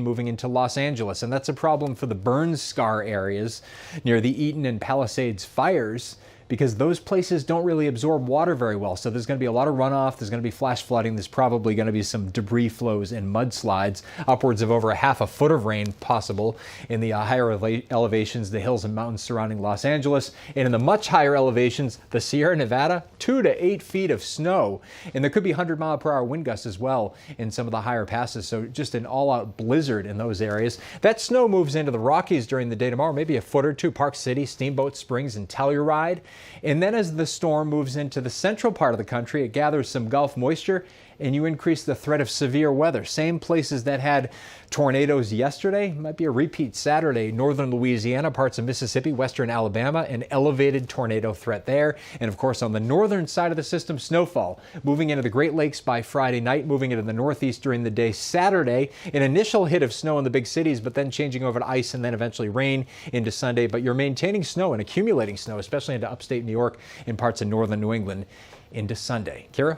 moving into Los Angeles, and that's a problem for the burn scar areas near the Eaton and Palisades fires, because those places don't really absorb water very well. So there's going to be a lot of runoff, there's going to be flash flooding, there's probably going to be some debris flows and mudslides, upwards of over a half a foot of rain possible in the higher elevations, the hills and mountains surrounding Los Angeles. And in the much higher elevations, the Sierra Nevada, 2 to 8 feet of snow. And there could be 100-mile-per-hour wind gusts as well in some of the higher passes. So just an all-out blizzard in those areas. That snow moves into the Rockies during the day tomorrow, maybe a foot or two, Park City, Steamboat Springs, and Telluride. And then as the storm moves into the central part of the country, it gathers some Gulf moisture, and you increase the threat of severe weather. Same places that had tornadoes yesterday might be a repeat Saturday. Northern Louisiana, parts of Mississippi, western Alabama, an elevated tornado threat there. And of course, on the northern side of the system, snowfall moving into the Great Lakes by Friday night, moving into the northeast during the day Saturday. An initial hit of snow in the big cities, but then changing over to ice and then eventually rain into Sunday. But you're maintaining snow and accumulating snow, especially into upstate New York and parts of northern New England into Sunday. Kira?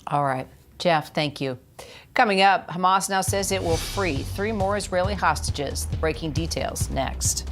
All right, Jeff, thank you. Coming up, Hamas now says it will free 3 more Israeli hostages. The breaking details next.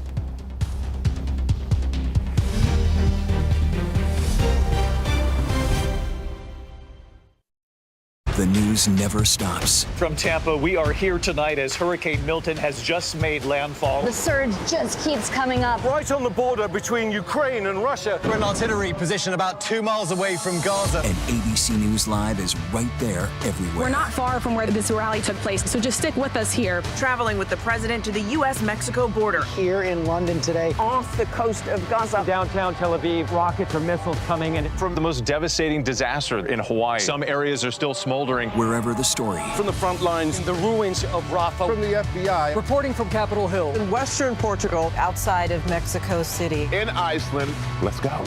The news never stops. From Tampa, we are here tonight as Hurricane Milton has just made landfall. The surge just keeps coming up. Right on the border between Ukraine and Russia. We're in an artillery position about 2 miles away from Gaza. And ABC News Live is right there everywhere. We're not far from where this rally took place, so just stick with us here. Traveling with the president to the U.S.-Mexico border. Here in London today. Off the coast of Gaza. Downtown Tel Aviv, rockets or missiles coming in. From the most devastating disaster in Hawaii. Some areas are still smoldering. Wherever the story. From the front lines, in the ruins of Rafah. From the FBI. Reporting from Capitol Hill. In western Portugal. Outside of Mexico City. In Iceland. Let's go.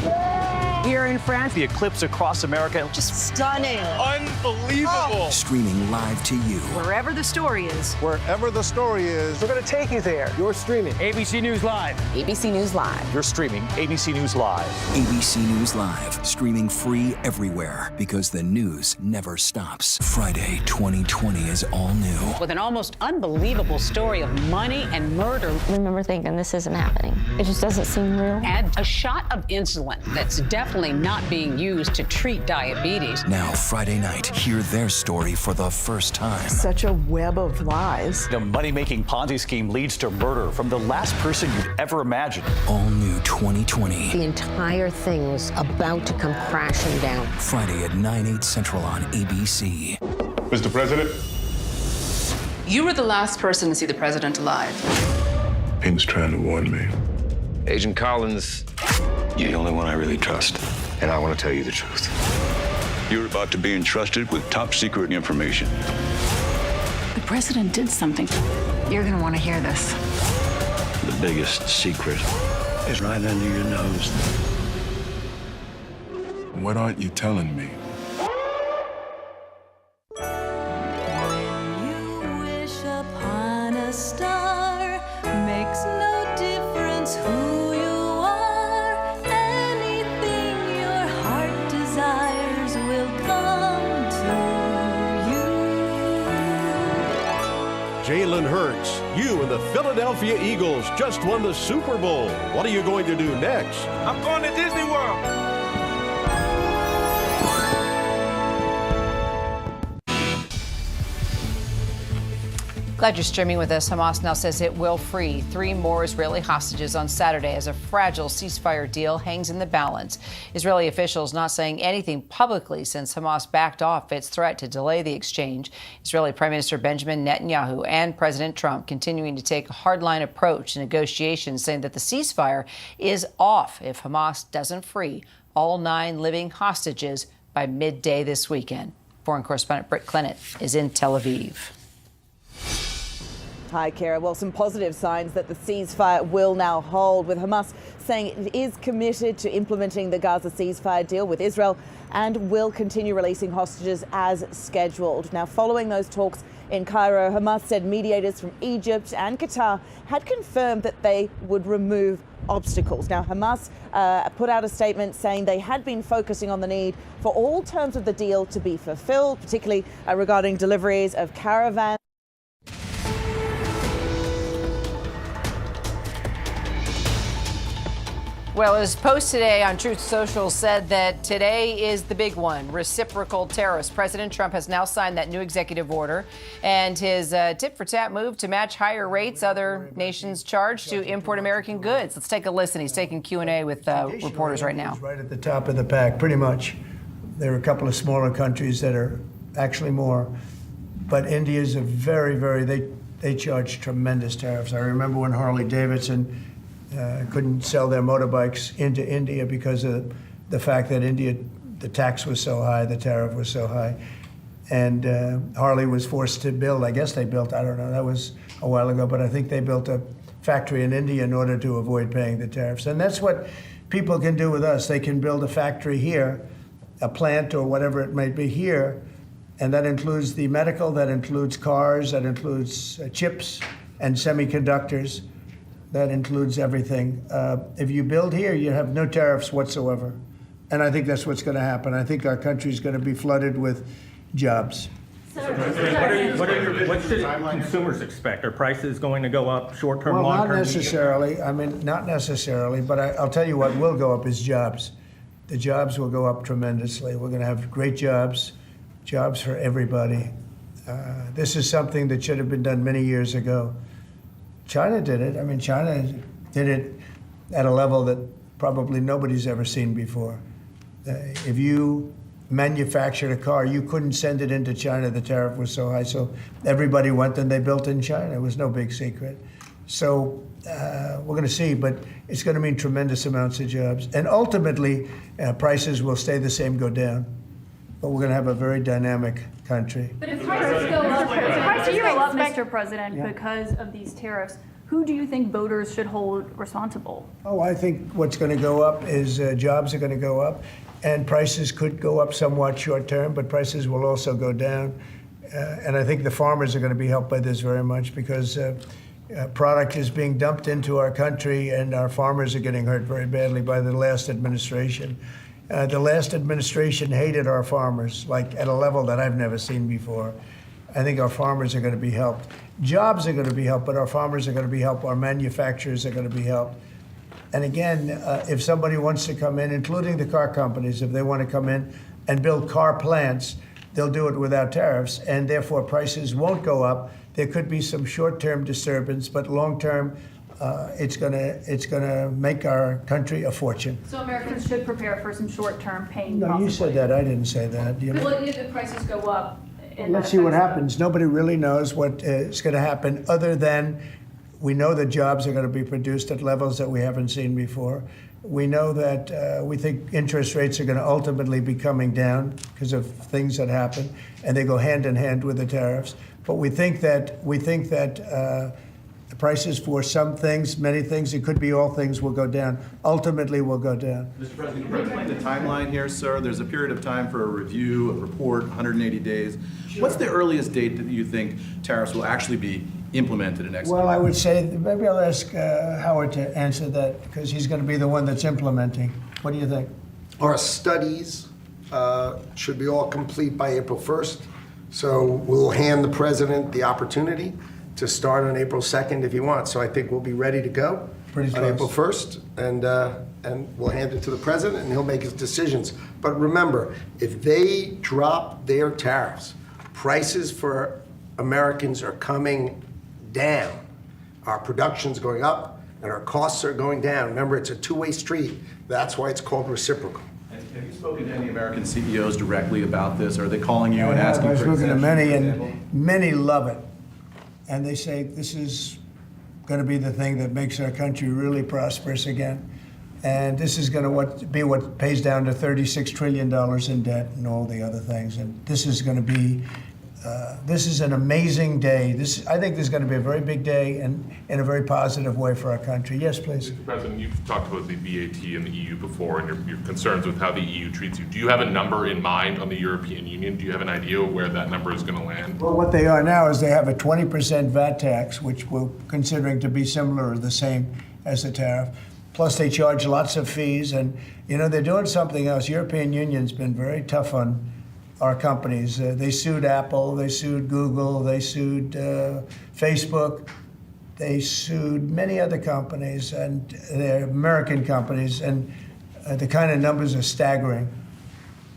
Here in France. The eclipse across America. Just stunning. Unbelievable. Streaming live to you. Wherever the story is. Wherever the story is. We're going to take you there. You're streaming. ABC News Live. ABC News Live. You're streaming ABC News Live. ABC News Live. Streaming free everywhere because the news never stops. Friday 2020 is all new. With an almost unbelievable story of money and murder. I remember thinking, this isn't happening. It just doesn't seem real. And a shot of insulin that's definitely not being used to treat diabetes. Now, Friday night, hear their story for the first time. Such a web of lies. The money-making Ponzi scheme leads to murder from the last person you'd ever imagine. All new 2020. The entire thing was about to come crashing down. Friday at 9/8 Central on ABC. Mr. President. You were the last person to see the president alive. He was trying to warn me. Agent Collins, you're the only one I really trust, and I want to tell you the truth. You're about to be entrusted with top secret information. The president did something. You're going to want to hear this. The biggest secret is right under your nose. What aren't you telling me? Star makes no difference who you are. Anything your heart desires will come to you. Jalen Hurts, you and the Philadelphia Eagles just won the Super Bowl. What are you going to do next? I'm going to Disney World. Glad you're streaming with us. Hamas now says it will free 3 more Israeli hostages on Saturday as a fragile ceasefire deal hangs in the balance. Israeli officials not saying anything publicly since Hamas backed off its threat to delay the exchange. Israeli Prime Minister Benjamin Netanyahu and President Trump continuing to take a hardline approach to negotiations, saying that the ceasefire is off if Hamas doesn't free all 9 living hostages by midday this weekend. Foreign correspondent Britt Clennett is in Tel Aviv. Hi, Kara. Well, some positive signs that the ceasefire will now hold, with Hamas saying it is committed to implementing the Gaza ceasefire deal with Israel and will continue releasing hostages as scheduled. Now, following those talks in Cairo, Hamas said mediators from Egypt and Qatar had confirmed that they would remove obstacles. Now, Hamas put out a statement saying they had been focusing on the need for all terms of the deal to be fulfilled, particularly regarding deliveries of caravans. Well, his post today on Truth Social said that today is the big one, reciprocal tariffs. President Trump has now signed that new executive order, and his tit-for-tat move to match higher rates other nations charge to import American goods. Let's take a listen. He's taking Q&A with reporters right now. Right at the top of the pack, pretty much. There are a couple of smaller countries that are actually more, but India's a they charge tremendous tariffs. I remember when Harley-Davidson couldn't sell their motorbikes into India because of the fact that India, the tax was so high, the tariff was so high. And Harley was forced to build, I guess they built, I don't know, that was a while ago, but I think they built a factory in India in order to avoid paying the tariffs. And that's what people can do with us. They can build a factory here, a plant or whatever it may be here, and that includes the medical, that includes cars, that includes chips and semiconductors. That includes everything. If you build here, you have no tariffs whatsoever. And I think that's what's going to happen. I think our country is going to be flooded with jobs. What should consumers expect? Are prices going to go up short-term, long-term? Not necessarily. I mean, not necessarily. But I'll tell you what will go up is jobs. The jobs will go up tremendously. We're going to have great jobs for everybody. This is something that should have been done many years ago. China did it. I mean, China did it at a level that probably nobody's ever seen before. If you manufactured a car, you couldn't send it into China. The tariff was so high. So everybody went and they built in China. It was no big secret. So we're going to see, but it's going to mean tremendous amounts of jobs. And ultimately, prices will stay the same, go down. But we're going to have a very dynamic country. But if prices go up, Mr. President, because of these tariffs, who do you think voters should hold responsible? Oh, I think what's going to go up is jobs are going to go up, and prices could go up somewhat short term, but prices will also go down. And I think the farmers are going to be helped by this very much because product is being dumped into our country, and our farmers are getting hurt very badly by the last administration. The last administration hated our farmers, like at a level that I've never seen before. I think our farmers are going to be helped. Jobs are going to be helped, but our farmers are going to be helped. Our manufacturers are going to be helped. And again, if somebody wants to come in, including the car companies, if they want to come in and build car plants, they'll do it without tariffs, and therefore prices won't go up. There could be some short-term disturbance, but long-term, it's gonna make our country a fortune. So Americans should prepare for some short-term pain. No, you said that. I didn't say that. Because if the prices go up, let's see what happens. Nobody really knows what is going to happen, other than we know that jobs are going to be produced at levels that we haven't seen before. We know that we think interest rates are going to ultimately be coming down because of things that happen, and they go hand in hand with the tariffs. But we think that the prices for some things, many things, it could be all things, will go down. Ultimately, will go down. Mr. President, can you explain the timeline here, sir? There's a period of time for a review, a report, 180 days. Sure. What's the earliest date that you think tariffs will actually be implemented and executed? Well, I would say, maybe I'll ask Howard to answer that, because he's going to be the one that's implementing. What do you think? Our studies should be all complete by April 1st. So we'll hand the president the opportunity to start on April 2nd if he wants. So I think we'll be ready to go on April 1st, and we'll hand it to the president, and he'll make his decisions. But remember, if they drop their tariffs, prices for Americans are coming down. Our production's going up, and our costs are going down. Remember, it's a two-way street. That's why it's called reciprocal. Have you spoken to any American CEOs directly about this? Are they calling you and asking for I've spoken to many, example? and many love it. And they say this is going to be the thing that makes our country really prosperous again. And this is going to be what pays down to $36 trillion in debt and all the other things. And this is going to be, this is an amazing day. I think this is going to be a very big day, and in a very positive way for our country. Yes, please. Mr. President, you've talked about the BAT and the EU before, and your concerns with how the EU treats you. Do you have a number in mind on the European Union? Do you have an idea where that number is going to land? Well, what they are now is they have a 20% VAT tax, which we're considering to be similar or the same as the tariff. Plus, they charge lots of fees, and they're doing something else. European Union's been very tough on our companies. They sued Apple, they sued Google, they sued Facebook. They sued many other companies, and they're American companies, and the kind of numbers are staggering.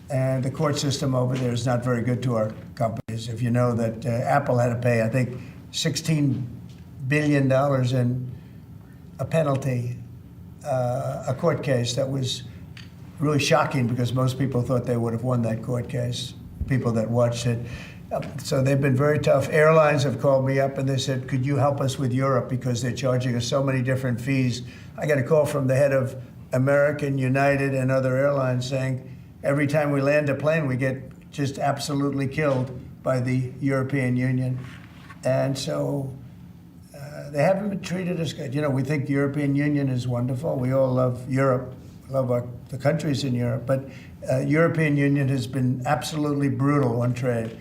And the court system over there is not very good to our companies. If you know that Apple had to pay, I think, $16 billion in a penalty, a court case that was really shocking because most people thought they would have won that court case, people that watched it. So they've been very tough. Airlines have called me up and they said, could you help us with Europe because they're charging us so many different fees. I got a call from the head of American, United, and other airlines saying, every time we land a plane, we get just absolutely killed by the European Union. And so they haven't been treated as good. You know, we think the European Union is wonderful. We all love Europe, love the countries in Europe. But European Union has been absolutely brutal on trade.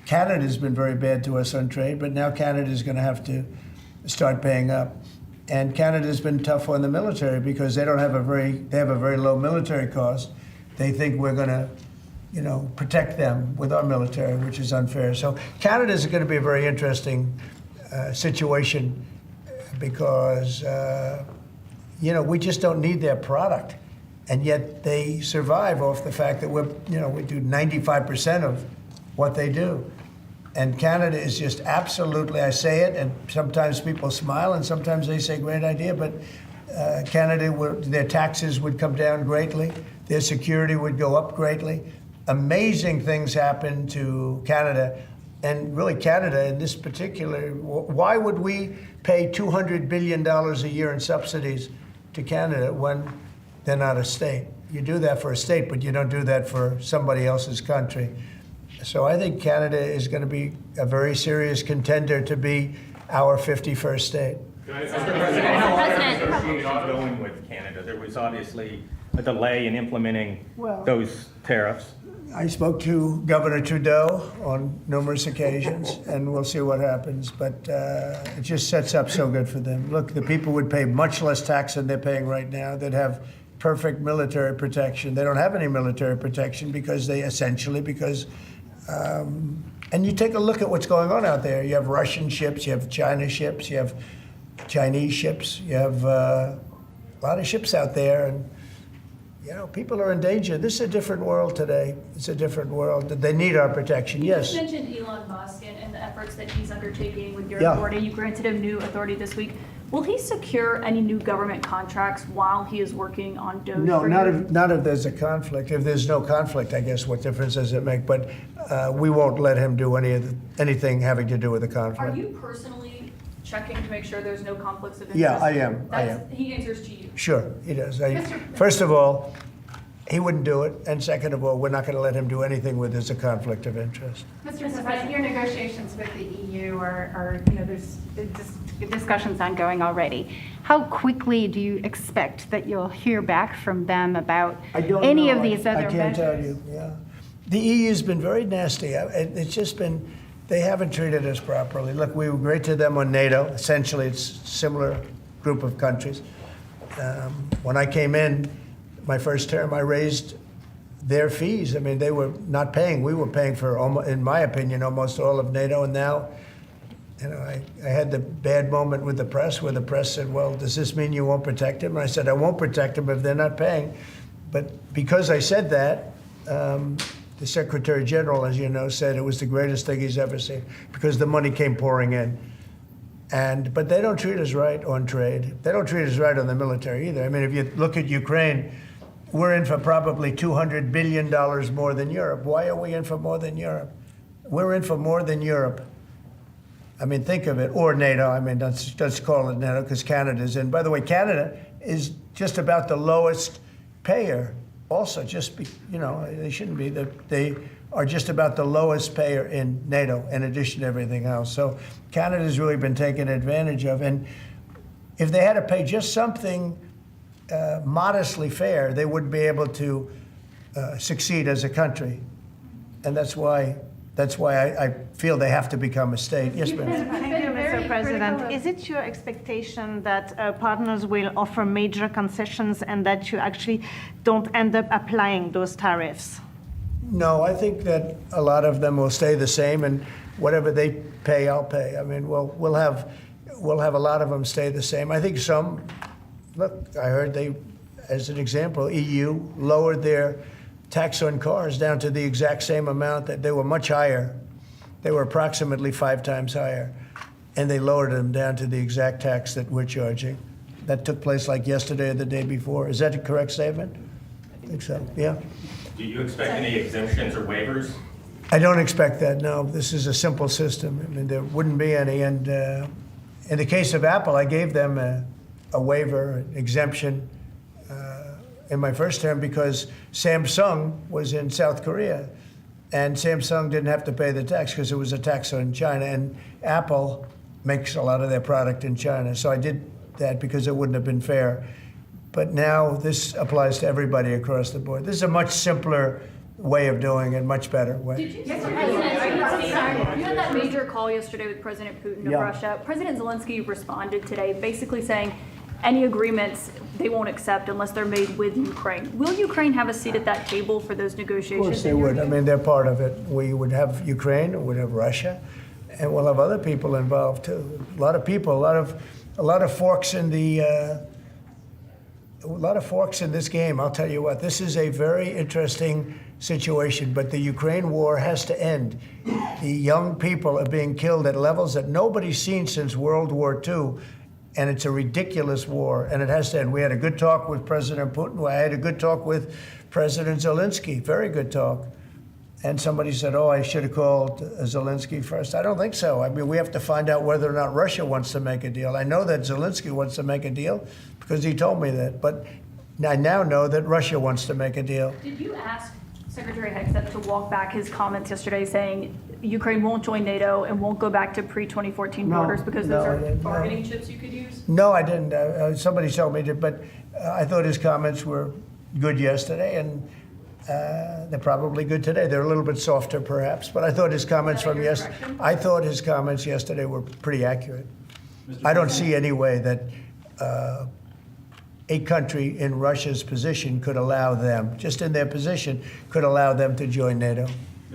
Canada's been very bad to us on trade, but now Canada's going to have to start paying up. And Canada's been tough on the military because they have a very low military cost. They think we're going to, you know, protect them with our military, which is unfair. So Canada's going to be a very interesting situation because, you know, we just don't need their product. And yet they survive off the fact that we do 95% of what they do. And Canada is just absolutely, I say it, and sometimes people smile and sometimes they say, great idea, but Canada, their taxes would come down greatly, their security would go up greatly. Amazing things happen to Canada, and really Canada in this particular, why would we pay $200 billion a year in subsidies to Canada when they're not a state? You do that for a state, but you don't do that for somebody else's country. So I think Canada is going to be a very serious contender to be our 51st state. Negotiations ongoing with Canada. There was obviously a delay in implementing those tariffs. I spoke to Governor Trudeau on numerous occasions, and we'll see what happens. But it just sets up so good for them. Look, the people would pay much less tax than they're paying right now. They'd have perfect military protection. They don't have any military protection because and you take a look at what's going on out there. You have Russian ships, you have China ships, you have Chinese ships, you have a lot of ships out there, and you know, people are in danger. This is a different world today. It's a different world. They need our protection, yes. You just mentioned Elon Musk and the efforts that he's undertaking with your authority. You granted him new authority this week. Will he secure any new government contracts while he is working on DOGE? No, not if there's a conflict. If there's no conflict, I guess what difference does it make? But we won't let him do anything having to do with the conflict. Are you personally checking to make sure there's no conflicts of interest? Yeah, I am. He answers to you. Sure, he does. First of all, he wouldn't do it. And second of all, we're not going to let him do anything where there's a conflict of interest. Mr. President, your negotiations with the EU are there's discussions ongoing already. How quickly do you expect that you'll hear back from them about any of these other measures? I can't tell you, yeah. The EU's been very nasty. It's just been, they haven't treated us properly. Look, we were great to them on NATO. Essentially, it's a similar group of countries. When I came in, my first term, I raised their fees. I mean, they were not paying. We were paying for, in my opinion, almost all of NATO. And now, you know, I had the bad moment with the press where the press said, well, does this mean you won't protect them? And I said, I won't protect them if they're not paying. But because I said that, the Secretary General, as you know, said it was the greatest thing he's ever seen because the money came pouring in. But they don't treat us right on trade. They don't treat us right on the military either. I mean, if you look at Ukraine, we're in for probably $200 billion more than Europe. Why are we in for more than Europe? We're in for more than Europe. I mean, think of it, or NATO. I mean, let's call it NATO because Canada's in. By the way, Canada is just about the lowest payer. Also, they shouldn't be. They are just about the lowest payer in NATO, in addition to everything else. So Canada's really been taken advantage of. And if they had to pay just something modestly fair, they wouldn't be able to succeed as a country. And that's why I feel they have to become a state. Yes, ma'am. Thank you, Mr. President. Is it your expectation that partners will offer major concessions and that you actually don't end up applying those tariffs? No, I think that a lot of them will stay the same, and whatever they pay, I'll pay. I mean, we'll have we'll have a lot of them stay the same. I think some, look, I heard they, as an example, EU lowered their tax on cars down to the exact same amount that they were much higher. They were approximately 5 times higher. And they lowered them down to the exact tax that we're charging. That took place like yesterday or the day before. Is that a correct statement? I think so, yeah. Do you expect any exemptions or waivers? I don't expect that, no. This is a simple system. I mean, there wouldn't be any. And in the case of Apple, I gave them a waiver, an exemption in my first term because Samsung was in South Korea. And Samsung didn't have to pay the tax because it was a tax on China. And Apple makes a lot of their product in China. So I did that because it wouldn't have been fair. But now this applies to everybody across the board. This is a much simpler way of doing it, much better way. You had that major call yesterday with President Putin of Russia. President Zelensky responded today basically saying any agreements they won't accept unless they're made with Ukraine. Will Ukraine have a seat at that table for those negotiations? Of course they would. I mean, they're part of it. We would have Ukraine, we'd have Russia, and we'll have other people involved too. A lot of people, a lot of forks in the, a lot of forks in this game. I'll tell you what, this is a very interesting situation, but the Ukraine war has to end. The young people are being killed at levels that nobody's seen since World War II. And it's a ridiculous war, and it has to end. We had a good talk with President Putin. I had a good talk with President Zelensky, very good talk. And somebody said, oh, I should have called Zelensky first. I don't think so. I mean, we have to find out whether or not Russia wants to make a deal. I know that Zelensky wants to make a deal because he told me that. But I now know that Russia wants to make a deal. Did you ask Secretary Hegseth to walk back his comments yesterday saying Ukraine won't join NATO and won't go back to pre-2014 borders because those are bargaining chips you could use? No, I didn't. Somebody told me to, but I thought his comments were good yesterday, and they're probably good today. They're a little bit softer, perhaps, but I thought his comments from yesterday. I thought his comments yesterday were pretty accurate. I don't see any way that a country in Russia's position could allow them, just in their position, could allow them to join NATO.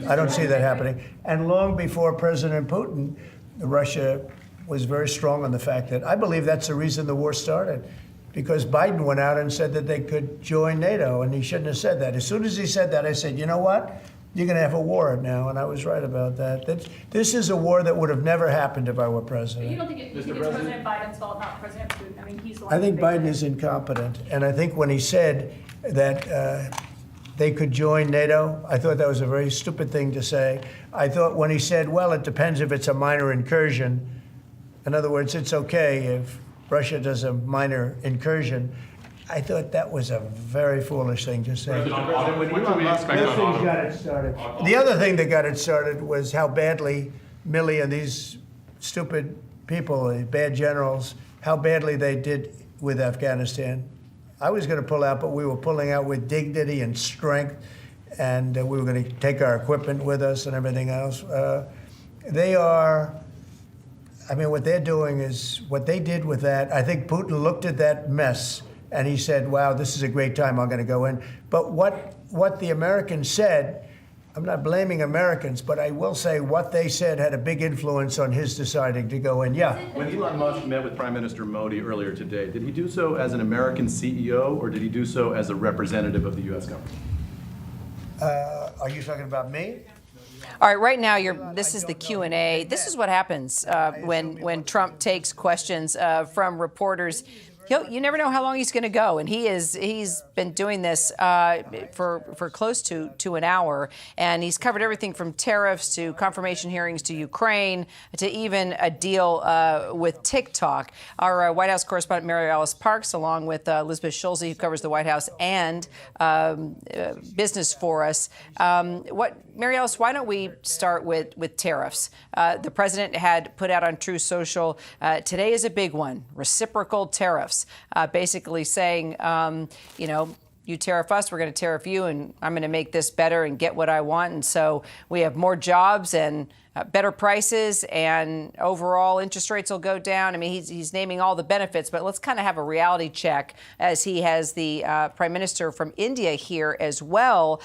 I don't see that happening. And long before President Putin, Russia was very strong on the fact that I believe that's the reason the war started, because Biden went out and said that they could join NATO, and he shouldn't have said that. As soon as he said that, I said, you know what? You're going to have a war now, and I was right about that. This is a war that would have never happened if I were president. But you don't think it's President Biden's fault, not President Putin? I mean, he's the one. I think Biden is incompetent, and I think when he said that they could join NATO, I thought that was a very stupid thing to say. I thought when he said, well, it depends if it's a minor incursion. In other words, it's okay if Russia does a minor incursion. I thought that was a very foolish thing to say. The other thing that got it started was how badly Milley and these stupid people, the bad generals, how badly they did with Afghanistan. I was going to pull out, but we were pulling out with dignity and strength, and we were going to take our equipment with us and everything else. They are, I mean, what they're doing is, what they did with that, I think Putin looked at that mess and he said, wow, this is a great time, I'm going to go in. But what the Americans said, I'm not blaming Americans, but I will say what they said had a big influence on his deciding to go in. Yeah. When Elon Musk met with Prime Minister Modi earlier today, did he do so as an American CEO or did he do so as a representative of the U.S. government? Are you talking about me? All right, right now, this is the Q&A. This is what happens when Trump takes questions from reporters. You never know how long he's going to go, and he's been doing this for close to an hour, and he's covered everything from tariffs to confirmation hearings to Ukraine to even a deal with TikTok. Our White House correspondent Mary Alice Parks, along with Elizabeth Schulze, who covers the White House and business for us. Mary Alice, why don't we start with tariffs? The president had put out on Truth Social, today is a big one, reciprocal tariffs. Basically saying, you tariff us, we're going to tariff you, and I'm going to make this better and get what I want. And so we have more jobs and better prices and overall interest rates will go down. I mean, he's naming all the benefits, but let's kind of have a reality check as he has the Prime Minister from India here as well,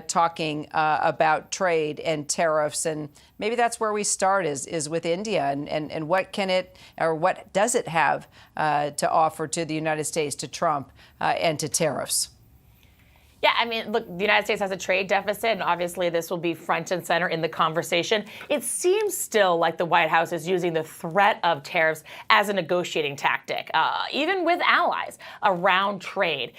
talking about trade and tariffs. And maybe that's where we start is with India and what can it or what does it have to offer to the United States, to Trump, and to tariffs? Yeah, I mean, look, the United States has a trade deficit, and obviously this will be front and center in the conversation. It seems still like the White House is using the threat of tariffs as a negotiating tactic, even with allies around trade.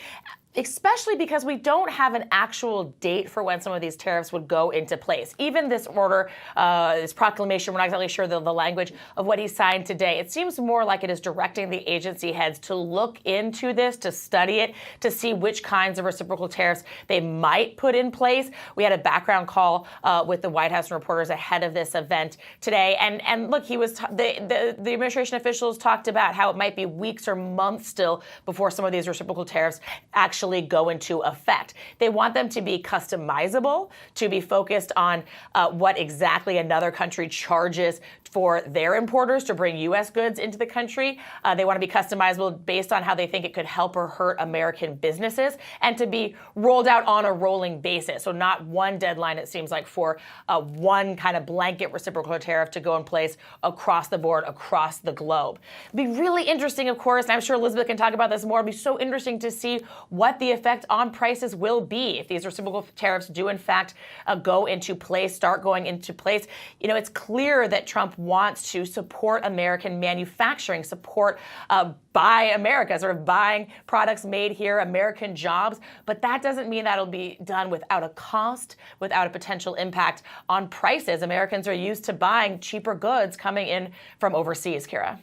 Especially because we don't have an actual date for when some of these tariffs would go into place. Even this order, this proclamation, we're not exactly sure the language of what he signed today. It seems more like it is directing the agency heads to look into this, to study it, to see which kinds of reciprocal tariffs they might put in place. We had a background call with the White House and reporters ahead of this event today. And look, the administration officials talked about how it might be weeks or months still before some of these reciprocal tariffs actually go into effect. They want them to be customizable, to be focused on what exactly another country charges for their importers to bring U.S. goods into the country. They want to be customizable based on how they think it could help or hurt American businesses, and to be rolled out on a rolling basis. So not one deadline, it seems like, for one kind of blanket reciprocal tariff to go in place across the board, across the globe. It'd be really interesting, of course, and I'm sure Elizabeth can talk about this more. It'd be so interesting to see what the effect on prices will be if these reciprocal tariffs do, in fact, go into place, start going into place. You know, it's clear that Trump wants to support American manufacturing, support Buy America, sort of buying products made here, American jobs. But that doesn't mean that'll be done without a cost, without a potential impact on prices. Americans are used to buying cheaper goods coming in from overseas, Kira.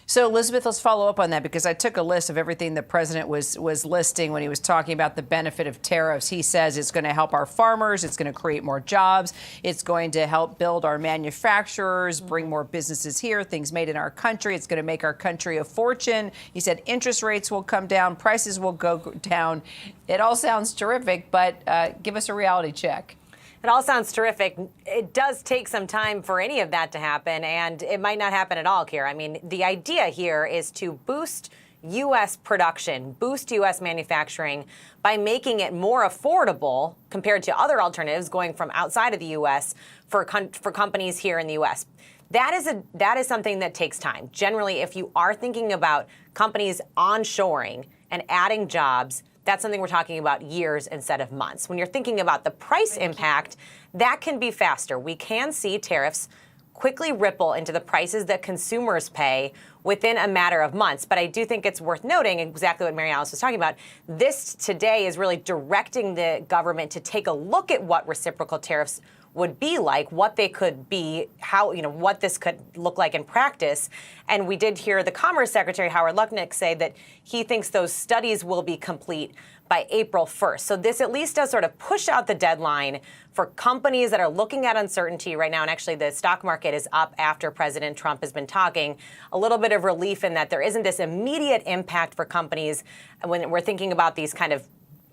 So, Elizabeth, let's follow up on that, because I took a list of everything the president was listing when he was talking about the benefit of tariffs. He says it's going to help our farmers, it's going to create more jobs, it's going to help build our manufacturers, bring more businesses here, things made in our country, it's going to make our country a fortune. He said interest rates will come down, prices will go down. It all sounds terrific, but give us a reality check. It all sounds terrific. It does take some time for any of that to happen, and it might not happen at all, Kira. I mean, the idea here is to boost U.S. production, boost U.S. manufacturing by making it more affordable compared to other alternatives going from outside of the U.S. for companies here in the U.S. That is something that takes time. Generally, if you are thinking about companies onshoring and adding jobs, that's something we're talking about years instead of months. When you're thinking about the price impact, that can be faster. We can see tariffs quickly ripple into the prices that consumers pay within a matter of months. But I do think it's worth noting exactly what Mary Alice was talking about. This today is really directing the government to take a look at what reciprocal tariffs would be like, what they could be, how, what this could look like in practice. And we did hear the Commerce Secretary, Howard Lutnick, say that he thinks those studies will be complete by April 1st. So this at least does sort of push out the deadline for companies that are looking at uncertainty right now. And actually, the stock market is up after President Trump has been talking. A little bit of relief in that there isn't this immediate impact for companies when we're thinking about these kind of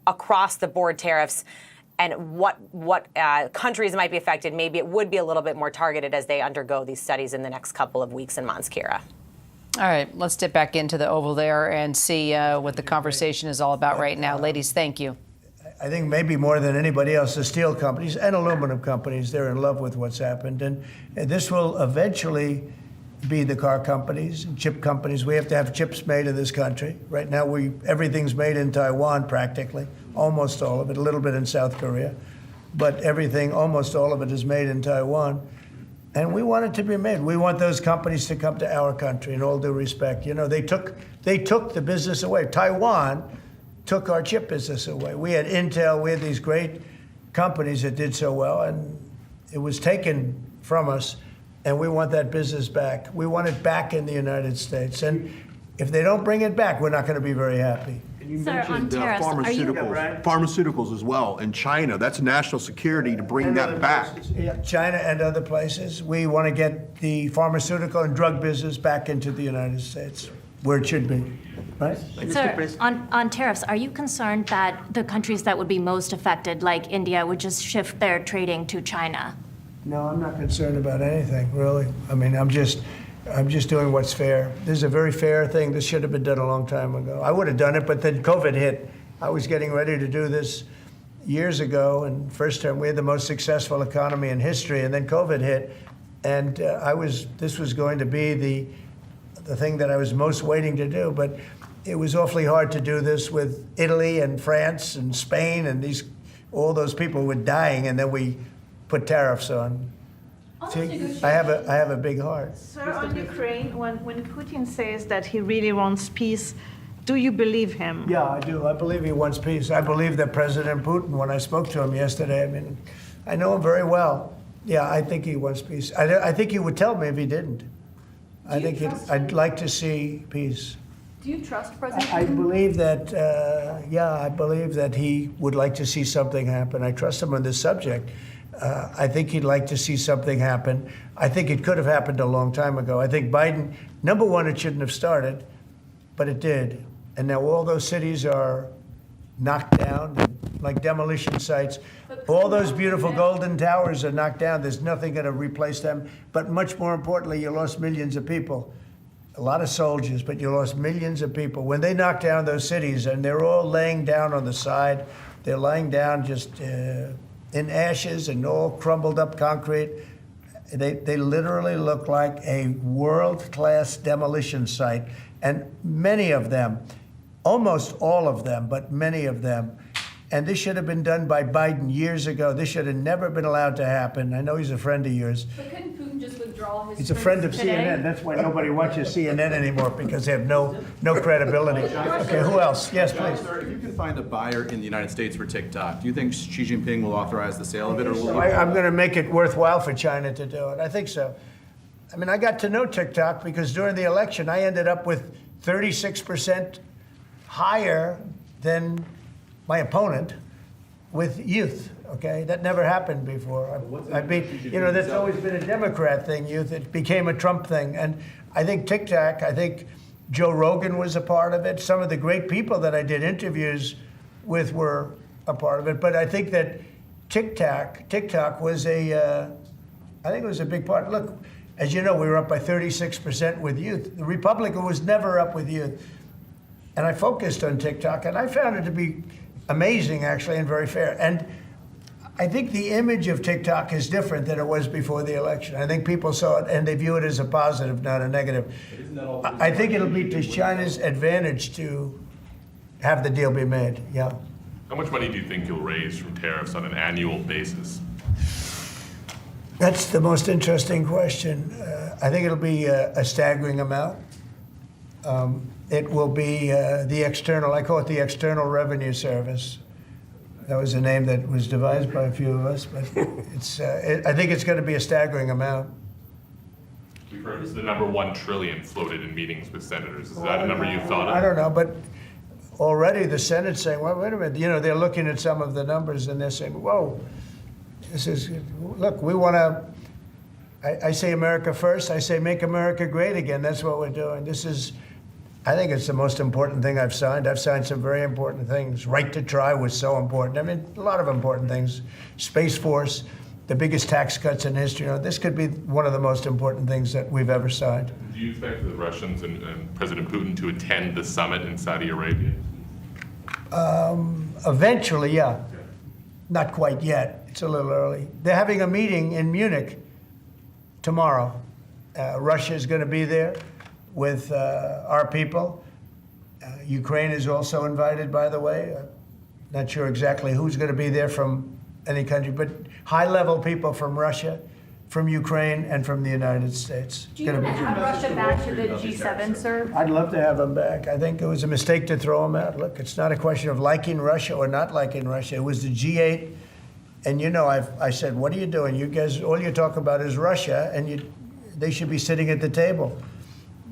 across-the-board tariffs and what countries might be affected. Maybe it would be a little bit more targeted as they undergo these studies in the next couple of weeks and months, Kira. All right, let's dip back into the Oval there and see what the conversation is all about right now. Ladies, thank you. I think maybe more than anybody else, the steel companies and aluminum companies, they're in love with what's happened. And this will eventually be the car companies and chip companies. We have to have chips made in this country. Right now, everything's made in Taiwan practically, almost all of it, a little bit in South Korea. But everything, almost all of it, is made in Taiwan. And we want it to be made. We want those companies to come to our country, in all due respect. They took the business away. Taiwan took our chip business away. We had Intel, we had these great companies that did so well, and it was taken from us, and we want that business back. We want it back in the United States. And if they don't bring it back, we're not going to be very happy. And you mentioned pharmaceuticals as well in China. That's national security to bring that back. Yeah, China and other places. We want to get the pharmaceutical and drug business back into the United States, where it should be, right? Sir, on tariffs, are you concerned that the countries that would be most affected, like India, would just shift their trading to China? No, I'm not concerned about anything, really. I mean, I'm just doing what's fair. This is a very fair thing. This should have been done a long time ago. I would have done it, but then COVID hit. I was getting ready to do this years ago, and first term we had the most successful economy in history, and then COVID hit, and this was going to be the thing that I was most waiting to do, but it was awfully hard to do this with Italy and France and Spain, and all those people were dying, and then we put tariffs on. See, I have a big heart. Sir, on Ukraine, when Putin says that he really wants peace, do you believe him? Yeah, I do. I believe he wants peace. I believe that President Putin, when I spoke to him yesterday, I mean, I know him very well. Yeah, I think he wants peace. I think he would tell me if he didn't. I'd like to see peace. Do you trust President Putin? I believe that, I believe that he would like to see something happen. I trust him on this subject. I think he'd like to see something happen. I think it could have happened a long time ago. I think Biden, number one, it shouldn't have started, but it did. And now all those cities are knocked down, like demolition sites. All those beautiful golden towers are knocked down. There's nothing going to replace them. But much more importantly, you lost millions of people. A lot of soldiers, but you lost millions of people. When they knocked down those cities, and they're all laying down on the side, they're laying down just in ashes and all crumbled up concrete. They literally look like a world-class demolition site. And many of them, almost all of them, but many of them, and this should have been done by Biden years ago. This should have never been allowed to happen. I know he's a friend of yours. But couldn't Putin just withdraw his? He's a friend of CNN. That's why nobody watches CNN anymore, because they have no credibility. Okay, who else? Yes, please. Sir, if you can find a buyer in the United States for TikTok, do you think Xi Jinping will authorize the sale of it, or will he? I'm going to make it worthwhile for China to do it. I think so. I mean, I got to know TikTok because during the election, I ended up with 36% higher than my opponent with youth. Okay, that never happened before. That's always been a Democrat thing, youth. It became a Trump thing. And I think TikTok, I think Joe Rogan was a part of it. Some of the great people that I did interviews with were a part of it. But I think that TikTok was I think it was a big part. Look, as you know, we were up by 36% with youth. The Republican was never up with youth. And I focused on TikTok, and I found it to be amazing, actually, and very fair. And I think the image of TikTok is different than it was before the election. I think people saw it, and they view it as a positive, not a negative. I think it'll be to China's advantage to have the deal be made, yeah. How much money do you think you'll raise from tariffs on an annual basis? That's the most interesting question. I think it'll be a staggering amount. It will be the external, I call it the External Revenue Service. That was a name that was devised by a few of us, but I think it's going to be a staggering amount. We've heard it's the number $1 trillion floated in meetings with senators. Is that a number you've thought of? I don't know, but already the Senate's saying, well, wait a minute, they're looking at some of the numbers and they're saying, whoa, look, we want to, I say America first, I say make America great again. That's what we're doing. I think it's the most important thing I've signed. I've signed some very important things. Right to try was so important. I mean, a lot of important things. Space Force, the biggest tax cuts in history. This could be one of the most important things that we've ever signed. Do you expect the Russians and President Putin to attend the summit in Saudi Arabia? Eventually, yeah. Not quite yet. It's a little early. They're having a meeting in Munich tomorrow. Russia is going to be there with our people. Ukraine is also invited, by the way. Not sure exactly who's going to be there from any country, but high-level people from Russia, from Ukraine, and from the United States. Do you want to have Russia back to the G7, sir? I'd love to have them back. I think it was a mistake to throw them out. Look, it's not a question of liking Russia or not liking Russia. It was the G8, and I said, what are you doing? You guys, all you talk about is Russia, and they should be sitting at the table.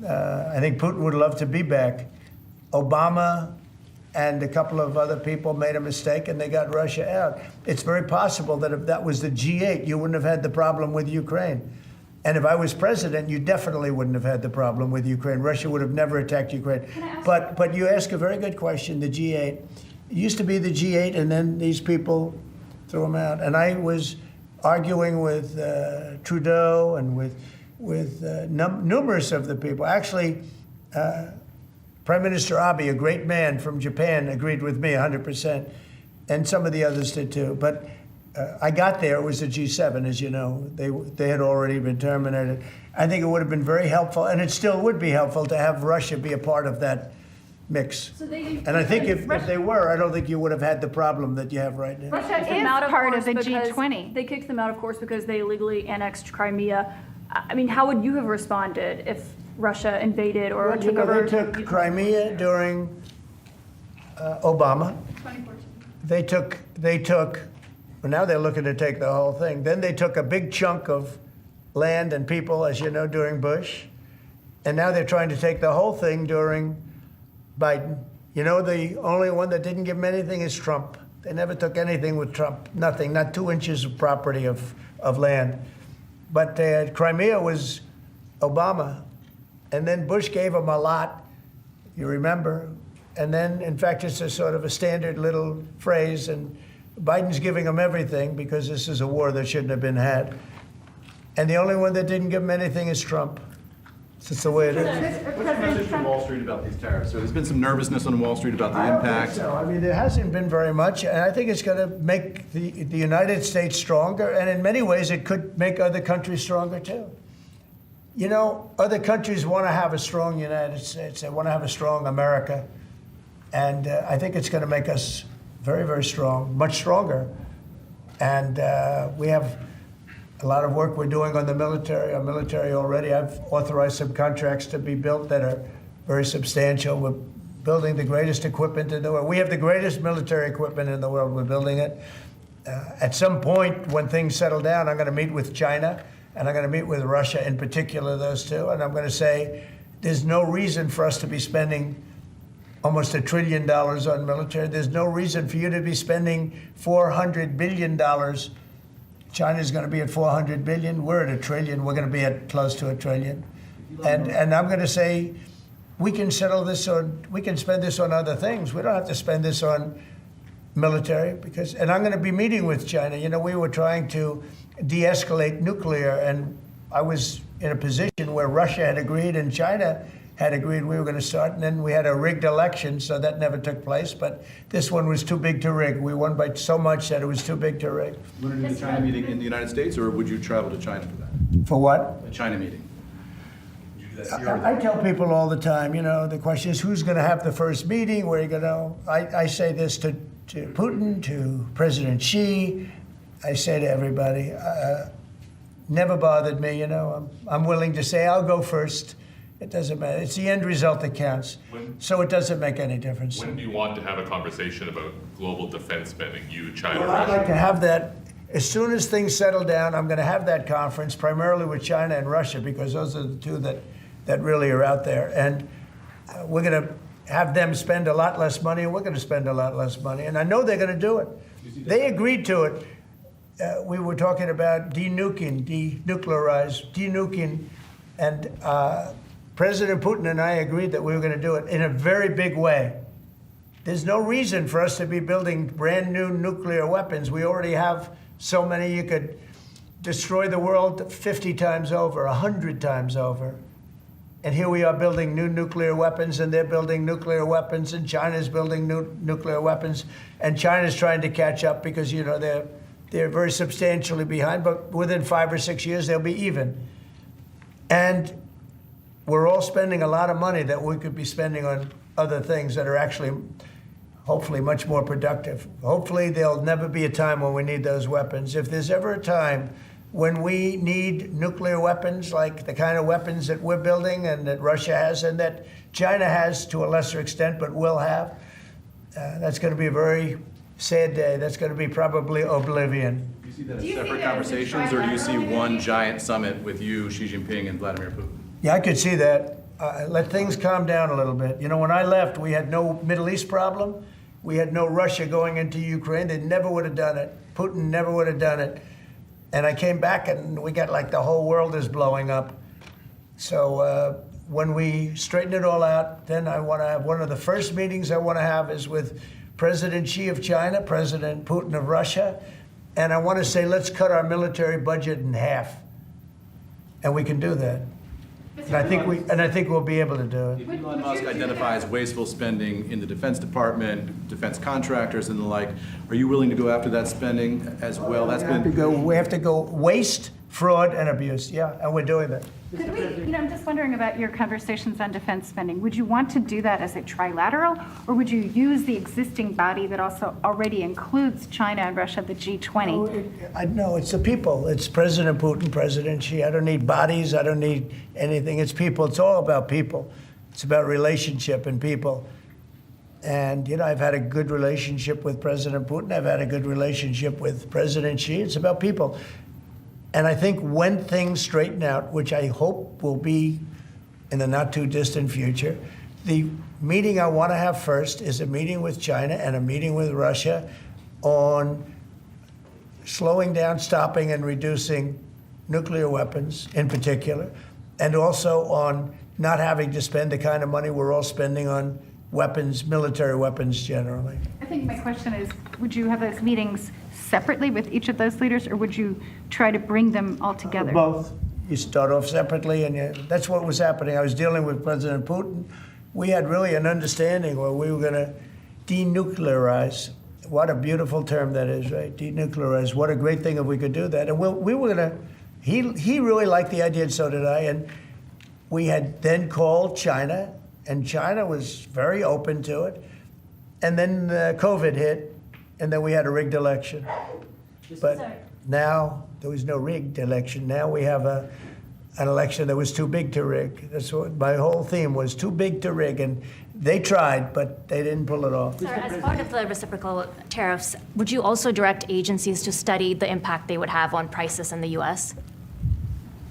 I think Putin would love to be back. Obama and a couple of other people made a mistake and they got Russia out. It's very possible that if that was the G8, you wouldn't have had the problem with Ukraine. And if I was president, you definitely wouldn't have had the problem with Ukraine. Russia would have never attacked Ukraine. But you ask a very good question, the G8. It used to be the G8 and then these people threw them out. And I was arguing with Trudeau and with numerous of the people. Actually, Prime Minister Abe, a great man from Japan, agreed with me 100%, and some of the others did too. But I got there, it was the G7, as you know. They had already been terminated. I think it would have been very helpful, and it still would be helpful to have Russia be a part of that mix. And I think if they were, I don't think you would have had the problem that you have right now. Russia is part of the G20. They kicked them out, of course, because they illegally annexed Crimea. I mean, how would you have responded if Russia invaded or took over? They took Crimea during Obama. 2014. They took, well, now they're looking to take the whole thing. Then they took a big chunk of land and people, as you know, during Bush. And now they're trying to take the whole thing during Biden. You know, the only one that didn't give them anything is Trump. They never took anything with Trump, nothing, not 2 inches of property of land. But Crimea was Obama. And then Bush gave them a lot, you remember. And then, in fact, it's a sort of a standard little phrase, and Biden's giving them everything because this is a war that shouldn't have been had. And the only one that didn't give them anything is Trump. It's just the way it is. What's the message from Wall Street about these tariffs? So there's been some nervousness on Wall Street about the impact. So. I mean, there hasn't been very much, and I think it's going to make the United States stronger, and in many ways it could make other countries stronger too. You know, other countries want to have a strong United States. They want to have a strong America, and I think it's going to make us very, very strong, much stronger. And we have a lot of work we're doing on the military. Our military already, I've authorized some contracts to be built that are very substantial. We're building the greatest equipment in the world. We have the greatest military equipment in the world. We're building it. At some point, when things settle down, I'm going to meet with China, and I'm going to meet with Russia, in particular, those two. And I'm going to say, there's no reason for us to be spending almost $1 trillion on military. There's no reason for you to be spending $400 billion. China's going to be at 400 billion. We're at $1 trillion. We're going to be at close to $1 trillion. And I'm going to say, we can settle this on, we can spend this on other things. We don't have to spend this on military and I'm going to be meeting with China. You know, we were trying to de-escalate nuclear, and I was in a position where Russia had agreed and China had agreed we were going to start, and then we had a rigged election, so that never took place. But this one was too big to rig. We won by so much that it was too big to rig. You want to do the China meeting in the United States, or would you travel to China for that? For what? The China meeting. I tell people all the time, you know, the question is who's going to have the first meeting, where are you going to, I say this to Putin, to President Xi, I say to everybody, never bothered me, you know, I'm willing to say I'll go first. It doesn't matter. It's the end result that counts. So it doesn't make any difference. When do you want to have a conversation about global defense spending, you, China, Well, Russia? I'd like to have that. As soon as things settle down, I'm going to have that conference, primarily with China and Russia, because those are the two that really are out there. And we're going to have them spend a lot less money, and we're going to spend a lot less money. And I know they're going to do it. They agreed to it. We were talking about denuclearizing, and President Putin and I agreed that we were going to do it in a very big way. There's no reason for us to be building brand new nuclear weapons. We already have so many you could destroy the world 50 times over, 100 times over. And here we are building new nuclear weapons, and they're building nuclear weapons, and China's building new nuclear weapons, and China's trying to catch up because, you know, they're very substantially behind, but within 5 or 6 years, they'll be even. And we're all spending a lot of money that we could be spending on other things that are actually, hopefully, much more productive. Hopefully, there'll never be a time when we need those weapons. If there's ever a time when we need nuclear weapons, like the kind of weapons that we're building and that Russia has and that China has to a lesser extent, but will have, that's going to be a very sad day. That's going to be probably oblivion. Do you see that as separate conversations, or do you see one giant summit with you, Xi Jinping, and Vladimir Putin? Yeah, I could see that. Let things calm down a little bit. You know, when I left, we had no Middle East problem. We had no Russia going into Ukraine. They never would have done it. Putin never would have done it. And I came back, and we got like the whole world is blowing up. So when we straighten it all out, then I want to have one of the first meetings I want to have is with President Xi of China, President Putin of Russia, And I want to say, let's cut our military budget in half. And we can do that. And I think we'll be able to do it. If Elon Musk identifies wasteful spending in the Defense Department, defense contractors and the like, are you willing to go after that spending as well? We have to go waste, fraud, and abuse. Yeah, and we're doing that. Could we, I'm just wondering about your conversations on defense spending. Would you want to do that as a trilateral, or would you use the existing body that also already includes China and Russia, the G20? No, it's the people. It's President Putin, President Xi. I don't need bodies. I don't need anything. It's people. It's all about people. It's about relationship and people. And, I've had a good relationship with President Putin. I've had a good relationship with President Xi. It's about people. And I think when things straighten out, which I hope will be in the not too distant future, the meeting I want to have first is a meeting with China and a meeting with Russia on slowing down, stopping, and reducing nuclear weapons in particular, and also on not having to spend the kind of money we're all spending on weapons, military weapons generally. I think my question is, would you have those meetings separately with each of those leaders, or would you try to bring them all together? Both. You start off separately, and that's what was happening. I was dealing with President Putin. We had really an understanding where we were going to denuclearize. What a beautiful term that is, right? Denuclearize. What a great thing if we could do that. And we were going to, he really liked the idea, and so did I. And we had then called China, and China was very open to it. And then COVID hit. And then we had a rigged election. But now there was no rigged election. Now we have an election that was too big to rig. That's what my whole theme was, too big to rig. And they tried, but they didn't pull it off. Sir, as part of the reciprocal tariffs, would you also direct agencies to study the impact they would have on prices in the U.S.?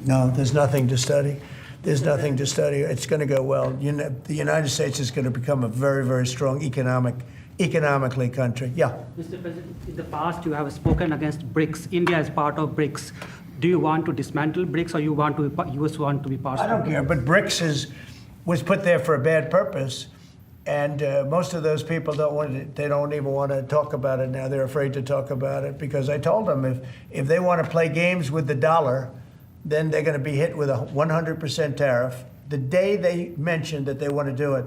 No, there's nothing to study. There's nothing to study. It's going to go well. The United States is going to become a very, very strong economically country. Yeah. Mr. President, in the past you have spoken against BRICS. India is part of BRICS. Do you want to dismantle BRICS, or you want to US want to be part of it? I don't care, but BRICS was put there for a bad purpose, and most of those people they don't even want to talk about it now. They're afraid to talk about it because I told them if they want to play games with the dollar, then they're going to be hit with a 100% tariff the day they mention that they want to do it.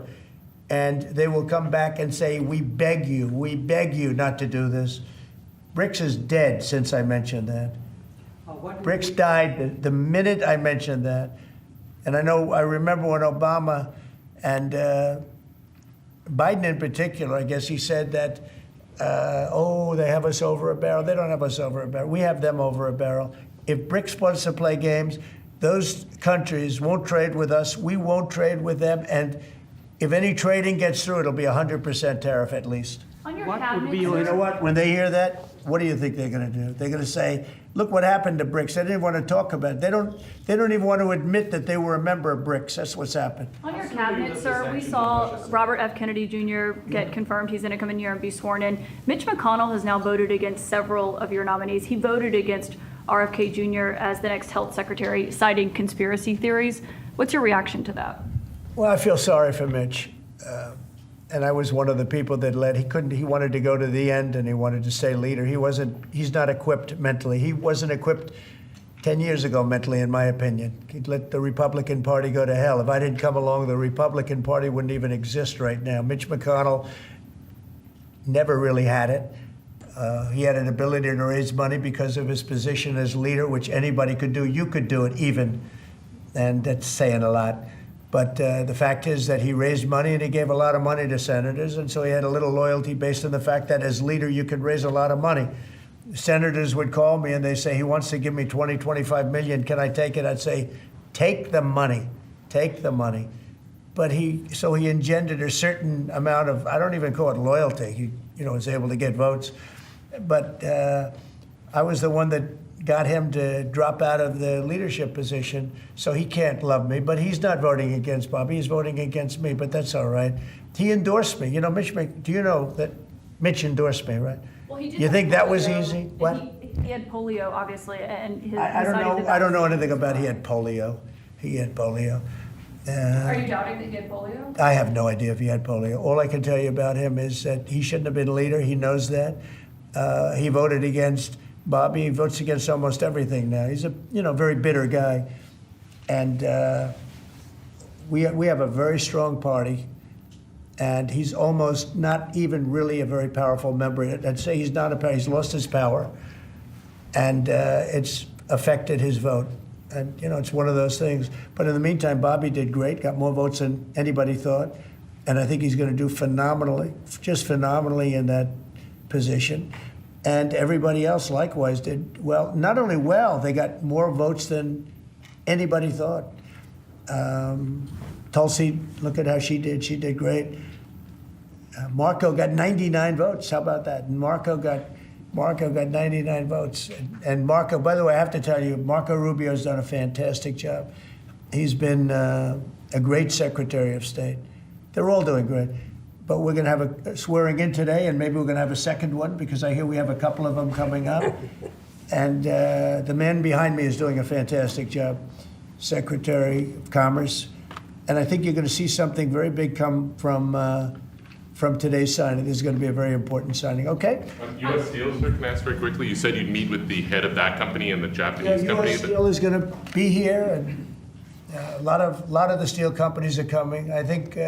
And they will come back and say, we beg you not to do this. BRICS is dead since I mentioned that. BRICS died the minute I mentioned that. And I remember when Obama and Biden in particular, I guess he said that, they have us over a barrel. They don't have us over a barrel. We have them over a barrel. If BRICS wants to play games, those countries won't trade with us. We won't trade with them. And if any trading gets through, it'll be 100% tariff at least. On your cabinet, You know what? When they hear that, what do you think they're going to do? They're going to say, look what happened to BRICS. They didn't want to talk about it. They don't even want to admit that they were a member of BRICS. That's what's happened. On your cabinet, sir, we saw Robert F. Kennedy Jr. get confirmed. He's going to come in here and be sworn in. Mitch McConnell has now voted against several of your nominees. He voted against RFK Jr. as the next health secretary, citing conspiracy theories. What's your reaction to that? Well, I feel sorry for Mitch. And I was one of the people that led. He wanted to go to the end, and he wanted to stay leader. He's not equipped mentally. He wasn't equipped 10 years ago mentally, in my opinion. He'd let the Republican Party go to hell. If I didn't come along, the Republican Party wouldn't even exist right now. Mitch McConnell never really had it. He had an ability to raise money because of his position as leader, which anybody could do. You could do it even, and that's saying a lot. But the fact is that he raised money, and he gave a lot of money to senators, and so he had a little loyalty based on the fact that as leader you could raise a lot of money. Senators would call me and they say, he wants to give me 20, 25 million. Can I take it? I'd say, take the money. Take the money. But he engendered a certain amount of, I don't even call it loyalty. He was able to get votes. But I was the one that got him to drop out of the leadership position, so he can't love me. But he's not voting against Bobby. He's voting against me, but that's all right. He endorsed me. Do you know that Mitch endorsed me, right? Well, he did. You think that was easy? What? He had polio, obviously, and I don't know anything about he had polio. He had polio. Are you doubting that he had polio? I have no idea if he had polio. All I can tell you about him is that he shouldn't have been leader. He knows that. He voted against Bobby votes against almost everything now. He's a very bitter guy, and we have a very strong party, and he's almost not even really a very powerful member. I'd say he's not he's lost his power, and it's affected his vote. And it's one of those things. But in the meantime, Bobby did great, got more votes than anybody thought, and I think he's going to do phenomenally, just phenomenally in that position. And everybody else likewise did well. Not only well, they got more votes than anybody thought. Tulsi, look at how she did. She did great. Marco got 99 votes. How about that? And Marco got 99 votes. And Marco, by the way, I have to tell you, Marco Rubio's done a fantastic job. He's been a great Secretary of State. They're all doing great. But we're going to have a swearing in today, and maybe we're going to have a second one, because I hear we have a couple of them coming up. And the man behind me is doing a fantastic job, Secretary of Commerce. And I think you're going to see something very big come from today's signing. This is going to be a very important signing. Okay? U.S. Steel, sir, can I ask very quickly? You said you'd meet with the head of that company and the Japanese company. U.S. Steel is going to be here, and a lot of the steel companies are coming. I think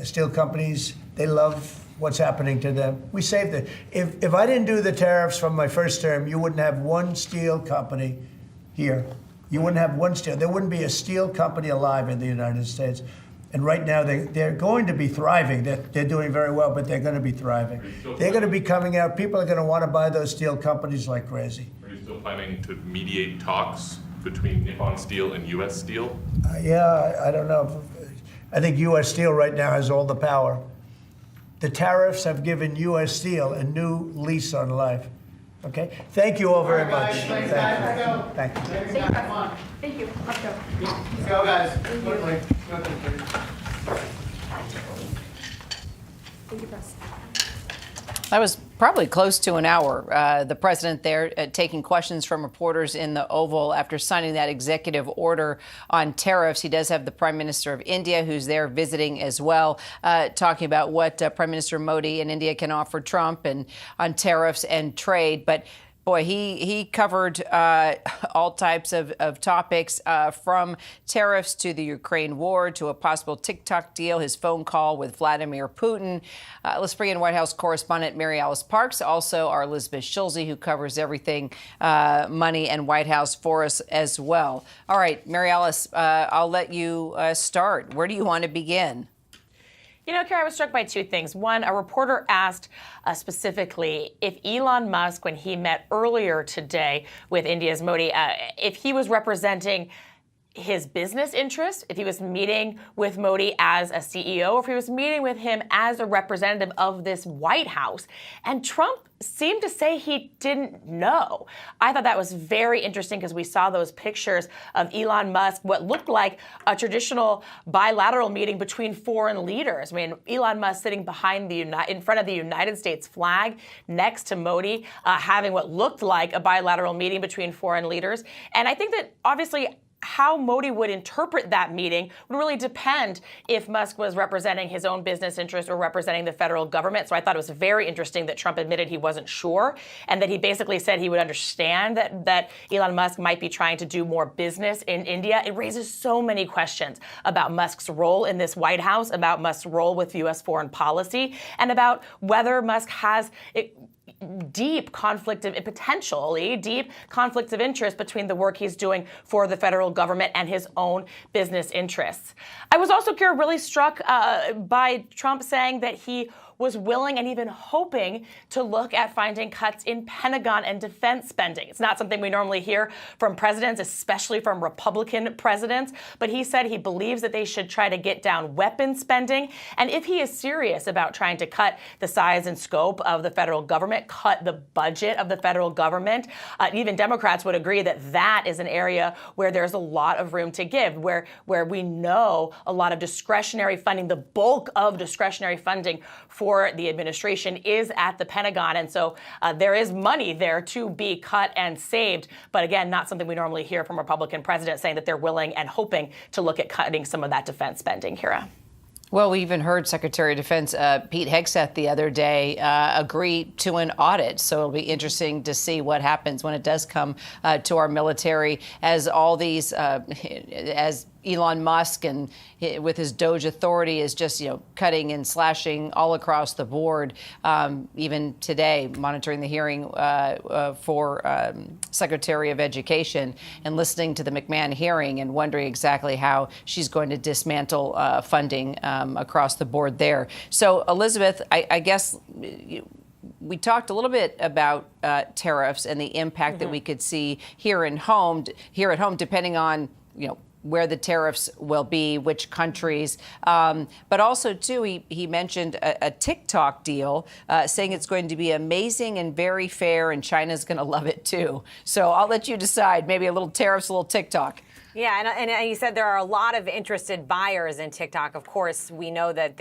steel companies, they love what's happening to them. We saved it. If I didn't do the tariffs from my first term, you wouldn't have one steel company here. You wouldn't have one steel. There wouldn't be a steel company alive in the United States. And right now, they're going to be thriving. They're doing very well, but they're going to be thriving. They're going to be coming out. People are going to want to buy those steel companies like crazy. Are you still planning to mediate talks between Nippon Steel and U.S. Steel? Yeah, I don't know. I think U.S. Steel right now has all the power. The tariffs have given U.S. Steel a new lease on life. Okay? Thank you all very much. Thank you. Thank you. Thank you. Let's go. Let's go, guys. Thank you, Press. That was probably close to an hour. The president there taking questions from reporters in the Oval after signing that executive order on tariffs. He does have the Prime Minister of India, who's there visiting as well, talking about what Prime Minister Modi in India can offer Trump and on tariffs and trade. But boy, he covered all types of topics, from tariffs to the Ukraine war to a possible TikTok deal, his phone call with Vladimir Putin. Let's bring in White House correspondent Mary Alice Parks, also our Elizabeth Schulze, who covers everything money and White House for us as well. All right, Mary Alice, I'll let you start. Where do you want to begin? You know, Kara, I was struck by two things. One, a reporter asked specifically if Elon Musk, when he met earlier today with India's Modi, if he was representing his business interest, if he was meeting with Modi as a CEO, or if he was meeting with him as a representative of this White House. And Trump seemed to say he didn't know. I thought that was very interesting because we saw those pictures of Elon Musk, what looked like a traditional bilateral meeting between foreign leaders. I mean, Elon Musk sitting behind in front of the United States flag next to Modi, having what looked like a bilateral meeting between foreign leaders. And I think that obviously how Modi would interpret that meeting would really depend if Musk was representing his own business interest or representing the federal government. So I thought it was very interesting that Trump admitted he wasn't sure, and that he basically said he would understand that Elon Musk might be trying to do more business in India. It raises so many questions about Musk's role in this White House, about Musk's role with U.S. foreign policy, and about whether Musk has potentially deep conflicts of interest between the work he's doing for the federal government and his own business interests. I was also, Kira, really struck by Trump saying that he was willing and even hoping to look at finding cuts in Pentagon and defense spending. It's not something we normally hear from presidents, especially from Republican presidents, but he said he believes that they should try to get down weapons spending. And if he is serious about trying to cut the size and scope of the federal government, cut the budget of the federal government, even Democrats would agree that that is an area where there's a lot of room to give, where we know a lot of discretionary funding, the bulk of discretionary funding for the administration is at the Pentagon. And so there is money there to be cut and saved. But again, not something we normally hear from Republican presidents saying that they're willing and hoping to look at cutting some of that defense spending, Kira. Well, we even heard Secretary of Defense Pete Hegseth the other day agree to an audit. So it'll be interesting to see what happens when it does come to our military, as all these, as Elon Musk and with his Doge authority is just, cutting and slashing all across the board. Even today, monitoring the hearing for Secretary of Education and listening to the McMahon hearing and wondering exactly how she's going to dismantle funding across the board there. So, Elizabeth, I guess we talked a little bit about tariffs and the impact that we could see here at home, depending on, where the tariffs will be, which countries. But also, too, he mentioned a TikTok deal, saying it's going to be amazing and very fair, and China's going to love it, too. So I'll let you decide. Maybe a little tariffs, a little TikTok. Yeah, and he said there are a lot of interested buyers in TikTok. Of course, we know that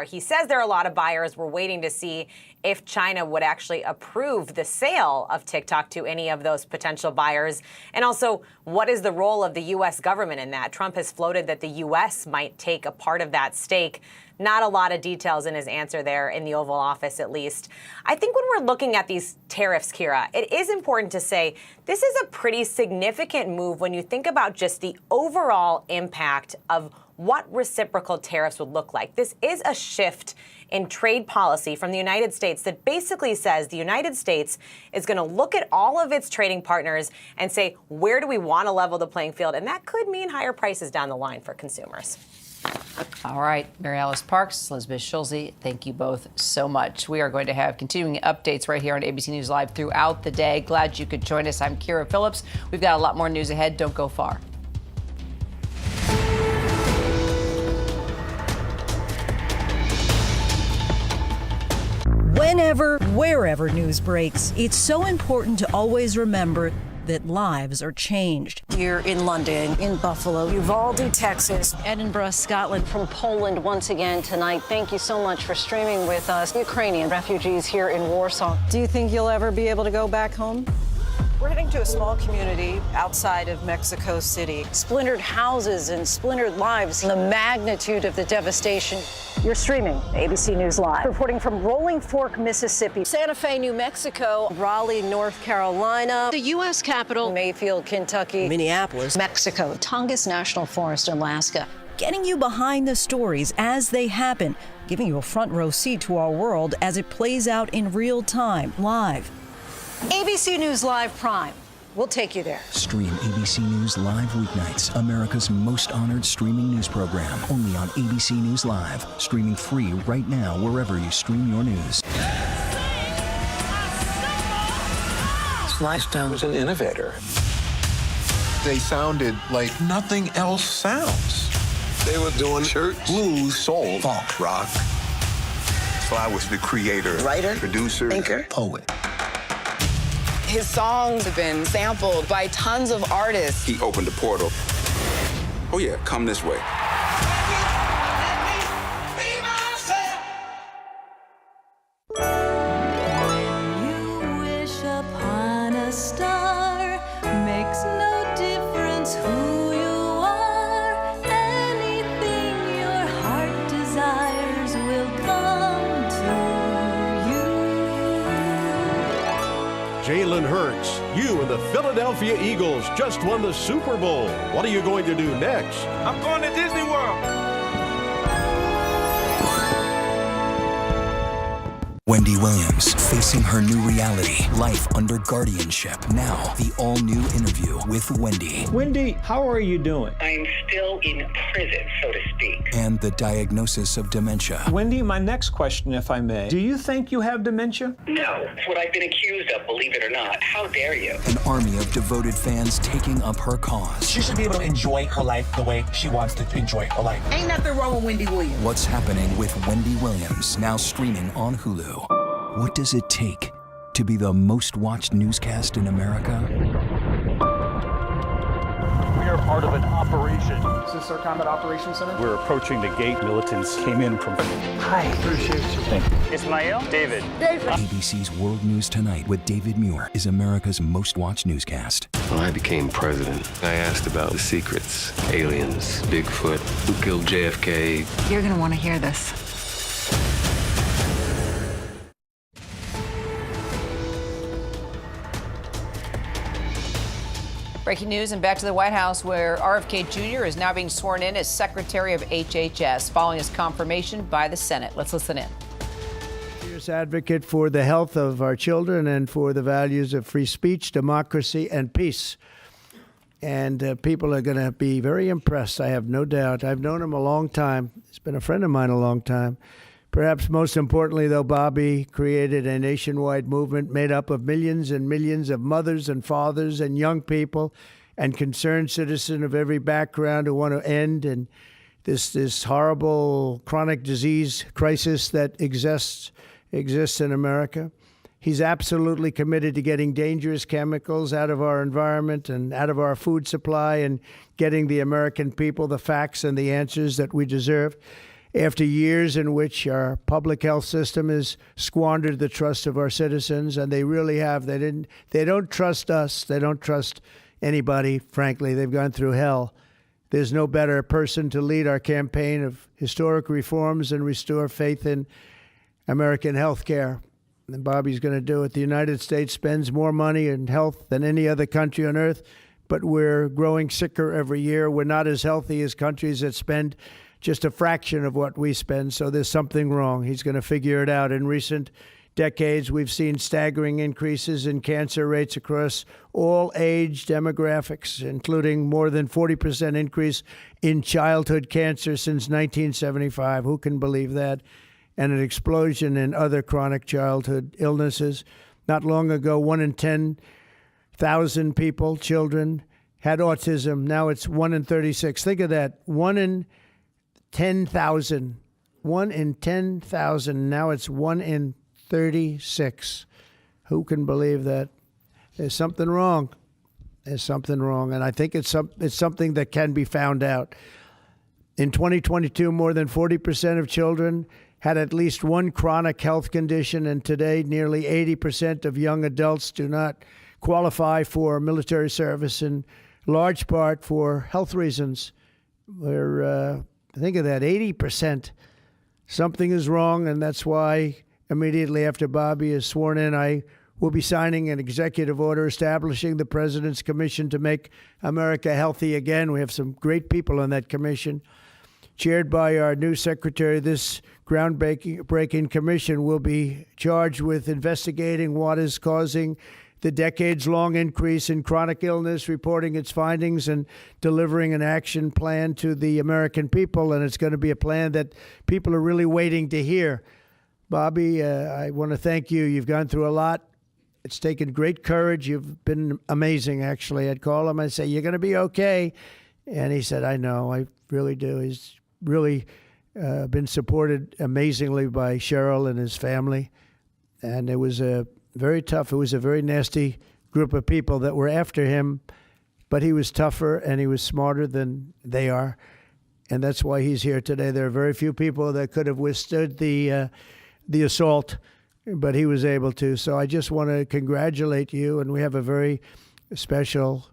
he says there are a lot of buyers. We're waiting to see if China would actually approve the sale of TikTok to any of those potential buyers. And also, what is the role of the U.S. government in that? Trump has floated that the U.S. might take a part of that stake. Not a lot of details in his answer there, in the Oval Office at least. I think when we're looking at these tariffs, Kira, it is important to say this is a pretty significant move when you think about just the overall impact of what reciprocal tariffs would look like. This is a shift in trade policy from the United States that basically says the United States is going to look at all of its trading partners and say, where do we want to level the playing field? And that could mean higher prices down the line for consumers. All right, Mary Alice Parks, Elizabeth Schulze, thank you both so much. We are going to have continuing updates right here on ABC News Live throughout the day. Glad you could join us. I'm Kira Phillips. We've got a lot more news ahead. Don't go far. Whenever, wherever news breaks, it's so important to always remember that lives are changed. Here in London, in Buffalo, Uvalde, Texas, Edinburgh, Scotland. from Poland once again tonight. Thank you so much for streaming with us. Ukrainian refugees here in Warsaw. Do you think you'll ever be able to go back home? We're heading to a small community outside of Mexico City. Splintered houses and splintered lives. The magnitude of the devastation. You're streaming ABC News Live. Reporting from Rolling Fork, Mississippi, Santa Fe, New Mexico, Raleigh, North Carolina, the U.S. Capitol, Mayfield, Kentucky, Minneapolis, Mexico, Tongass National Forest, Alaska. Getting you behind the stories as they happen, giving you a front row seat to our world as it plays out in real time, live. ABC News Live Prime. We'll take you there. Stream ABC News Live weeknights, America's most honored streaming news program, only on ABC News Live. Streaming free right now wherever you stream your news. Lifestyle was an innovator. They sounded like nothing else sounds. They were doing church, blues, soul, funk, rock. So I was the creator, writer, producer, thinker, poet. His songs have been sampled by tons of artists. He opened the portal. Oh yeah, come this way. You wish upon a star, makes no difference who you are. Anything your heart desires will come to you. Jalen Hurts, you and the Philadelphia Eagles just won the Super Bowl. What are you going to do next? I'm going to Disney World. Wendy Williams, facing her new reality, life under guardianship. Now, the all-new interview with Wendy. Wendy, how are you doing? I'm still in prison, so to speak. And the diagnosis of dementia. Wendy, my next question, if I may. Do you think you have dementia? No, it's what I've been accused of, believe it or not. How dare you? An army of devoted fans taking up her cause. She should be able to enjoy her life the way she wants to enjoy her life. Ain't nothing wrong with Wendy Williams. What's happening with Wendy Williams, now streaming on Hulu. What does it take to be the most watched newscast in America? We are part of an operation. Is this our combat operations center? We're approaching the gate. Militants came in from... Hi, appreciate you. Thank you. Ismail? David. ABC's World News Tonight with David Muir is America's most watched newscast. When I became president, I asked about the secrets, aliens, Bigfoot, who killed JFK. You're going to want to hear this. Breaking news and back to the White House, where RFK Jr. is now being sworn in as Secretary of HHS following his confirmation by the Senate. Let's listen in. Fierce advocate for the health of our children and for the values of free speech, democracy, and peace. And people are going to be very impressed, I have no doubt. I've known him a long time. He's been a friend of mine a long time. Perhaps most importantly, though, Bobby created a nationwide movement made up of millions and millions of mothers and fathers and young people and concerned citizens of every background who want to end and this horrible chronic disease crisis that exists in America. He's absolutely committed to getting dangerous chemicals out of our environment and out of our food supply and getting the American people the facts and the answers that we deserve. After years in which our public health system has squandered the trust of our citizens, and they really have. They don't trust us. They don't trust anybody, frankly. They've gone through hell. There's no better person to lead our campaign of historic reforms and restore faith in American health care. And Bobby's going to do it. The United States spends more money in health than any other country on earth, but we're growing sicker every year. We're not as healthy as countries that spend just a fraction of what we spend, so there's something wrong. He's going to figure it out. In recent decades, we've seen staggering increases in cancer rates across all age demographics, including more than 40% increase in childhood cancer since 1975. Who can believe that? And an explosion in other chronic childhood illnesses. Not long ago, 1 in 10,000 people, children, had autism. Now it's 1 in 36. Think of that. 1 in 10,000. 1 in 10,000. Now it's 1 in 36. Who can believe that? There's something wrong. There's something wrong. And I think it's something that can be found out. In 2022, more than 40% of children had at least one chronic health condition. And today, nearly 80% of young adults do not qualify for military service, in large part for health reasons. Think of that, 80%. Something is wrong, and that's why immediately after Bobby is sworn in, I will be signing an executive order establishing the President's Commission to Make America Healthy Again. We have some great people on that commission. Chaired by our new secretary, this groundbreaking commission will be charged with investigating what is causing the decades-long increase in chronic illness, reporting its findings, and delivering an action plan to the American people. And it's going to be a plan that people are really waiting to hear. Bobby, I want to thank you. You've gone through a lot. It's taken great courage. You've been amazing, actually. I'd call him and say, "You're going to be okay." And he said, "I know, I really do." He's really been supported amazingly by Cheryl and his family. And it was very tough. It was a very nasty group of people that were after him, but he was tougher and he was smarter than they are. And that's why he's here today. There are very few people that could have withstood the assault, but he was able to. So I just want to congratulate you. And we have a very special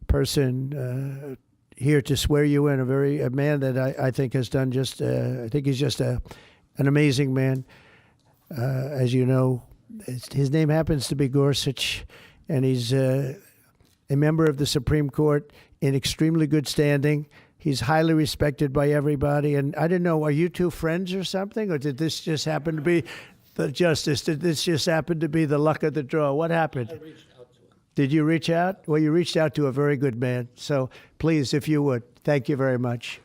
person here to swear you in, a man that I think has done I think he's just an amazing man. As you know, his name happens to be Gorsuch, and he's a member of the Supreme Court in extremely good standing. He's highly respected by everybody. And I didn't know, are you two friends or something? Or did this just happen to be the justice? Did this just happen to be the luck of the draw? What happened? I reached out to him. Did you reach out? Well, you reached out to a very good man. So please, if you would, thank you very much.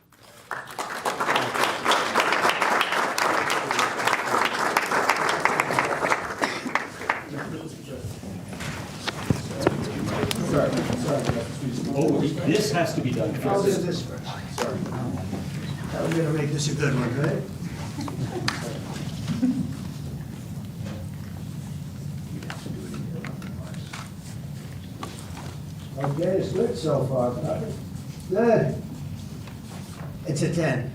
Oh, this has to be done first. I'll do this first. Sorry. I'm going to make this a good one, right? Okay, it's good so far. Good. It's a 10.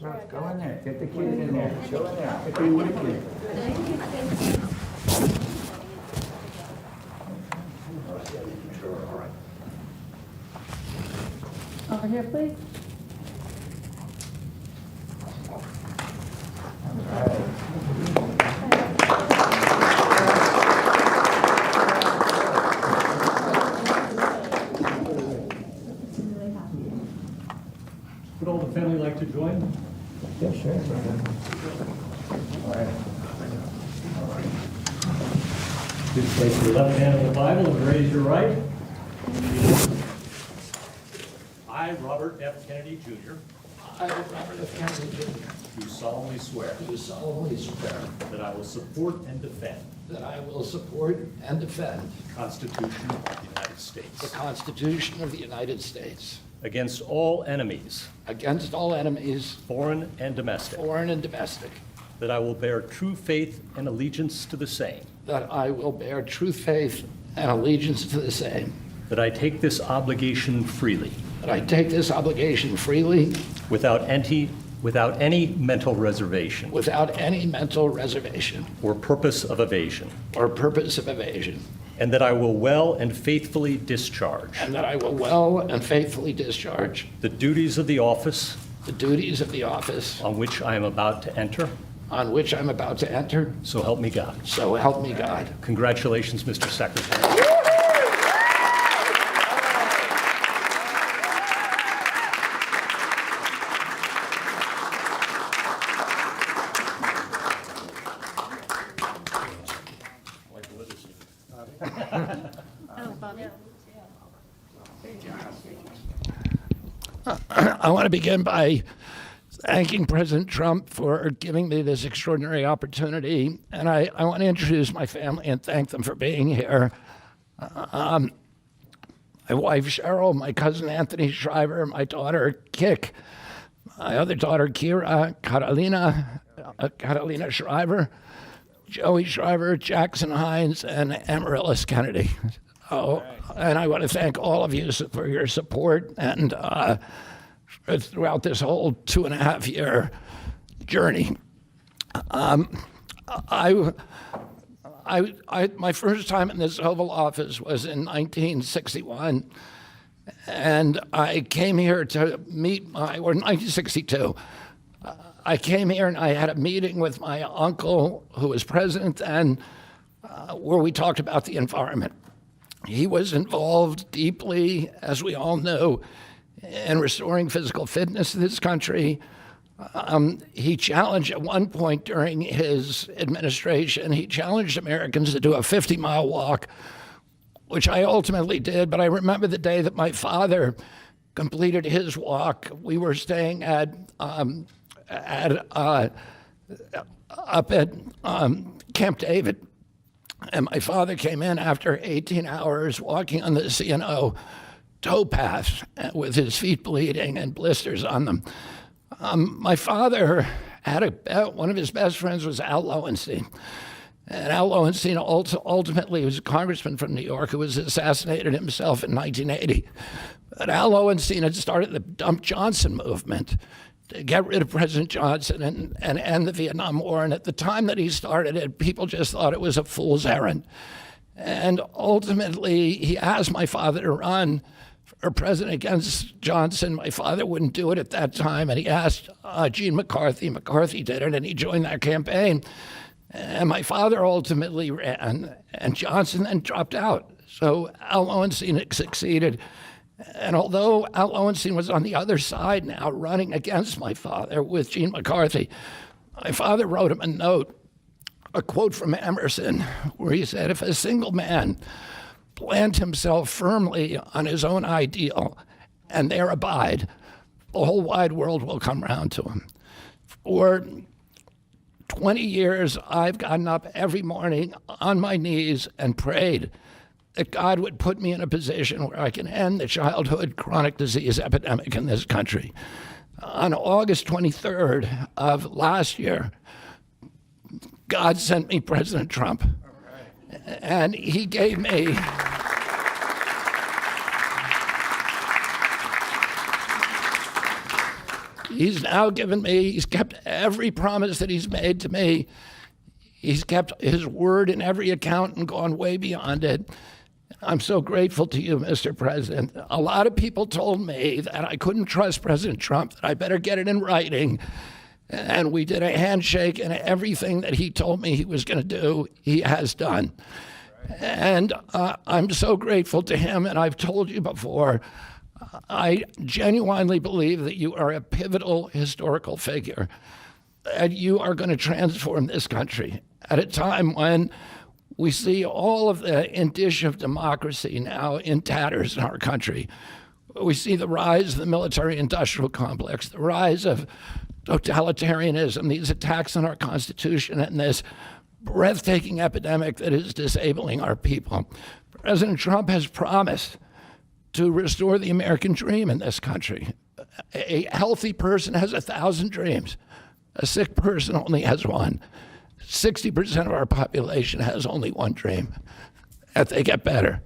Go in there. Get the kid in there. Show in there. Get the kid. Over here, please. Would all the family like to join? Yeah, sure. All right. Please place your left hand on the Bible and raise your right. I, Robert F. Kennedy Jr. I, Robert F. Kennedy Jr. Do solemnly swear. Do solemnly swear that I will support and defend. that I will support and defend the Constitution of the United States. the Constitution of the United States Against all enemies, against all enemies, foreign and domestic. foreign and domestic. That I will bear true faith and allegiance to the same. That I will bear true faith and allegiance to the same. That I take this obligation freely. That I take this obligation freely. Without any mental reservation. Without any mental reservation. Or purpose of evasion. Or purpose of evasion. And that I will well and faithfully discharge. And that I will well and faithfully discharge. The duties of the office. The duties of the office. On which I am about to enter. On which I'm about to enter. So help me God. So help me God. Congratulations, Mr. Secretary. I want to begin by thanking President Trump for giving me this extraordinary opportunity. And I want to introduce my family and thank them for being here. My wife, Cheryl, my cousin, Anthony Shriver, my daughter, Kik, my other daughter, Kira, Catalina Shriver, Joey Shriver, Jackson Hines, and Amaryllis Kennedy. And I want to thank all of you for your support and throughout this whole 2.5-year journey. My first time in this Oval Office was in 1961, and I came here to meet or 1962. I came here and I had a meeting with my uncle, who was president then, where we talked about the environment. He was involved deeply, as we all know, in restoring physical fitness in this country. He challenged at one point during his administration, he challenged Americans to do a 50-mile walk, which I ultimately did. But I remember the day that my father completed his walk. We were staying up at Camp David. And my father came in after 18 hours walking on the C&O towpath with his feet bleeding and blisters on them. My father had one of his best friends was Al Lowenstein. And Al Lowenstein ultimately was a congressman from New York who was assassinated himself in 1980. But Al Lowenstein had started the Dump Johnson movement to get rid of President Johnson and end the Vietnam War. And at the time that he started it, people just thought it was a fool's errand. And ultimately, he asked my father to run for president against Johnson. My father wouldn't do it at that time, and he asked Gene McCarthy. McCarthy did it, and he joined that campaign. And my father ultimately ran, and Johnson then dropped out. So Al Lowenstein succeeded. And although Al Lowenstein was on the other side now, running against my father with Gene McCarthy, my father wrote him a note, a quote from Emerson, where he said, "If a single man plant himself firmly on his own ideal and there abide, the whole wide world will come round to him." For 20 years, I've gotten up every morning on my knees and prayed that God would put me in a position where I can end the childhood chronic disease epidemic in this country. On August 23rd of last year, God sent me President Trump. And he gave me He's now given me, he's kept every promise that he's made to me. He's kept his word in every account and gone way beyond it. I'm so grateful to you, Mr. President. A lot of people told me that I couldn't trust President Trump, that I better get it in writing. And we did a handshake, and everything that he told me he was going to do, he has done. And I'm so grateful to him, and I've told you before, I genuinely believe that you are a pivotal historical figure, that you are going to transform this country at a time when we see all of the indicia of democracy now in tatters in our country. We see the rise of the military-industrial complex, the rise of totalitarianism, these attacks on our Constitution, and this breathtaking epidemic that is disabling our people. President Trump has promised to restore the American dream in this country. A healthy person has 1,000 dreams. A sick person only has one. 60% of our population has only one dream, that they get better.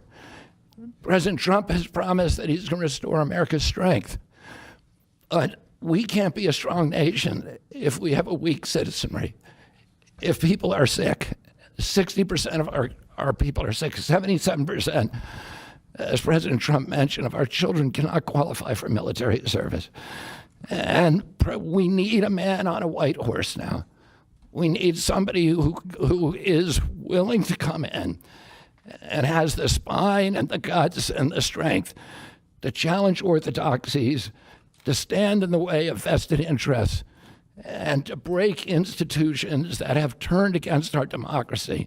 President Trump has promised that he's going to restore America's strength. But we can't be a strong nation if we have a weak citizenry. If people are sick, 60% of our people are sick, 77%, as President Trump mentioned, of our children cannot qualify for military service. And we need a man on a white horse now. We need somebody who is willing to come in and has the spine and the guts and the strength to challenge orthodoxies, to stand in the way of vested interests, and to break institutions that have turned against our democracy.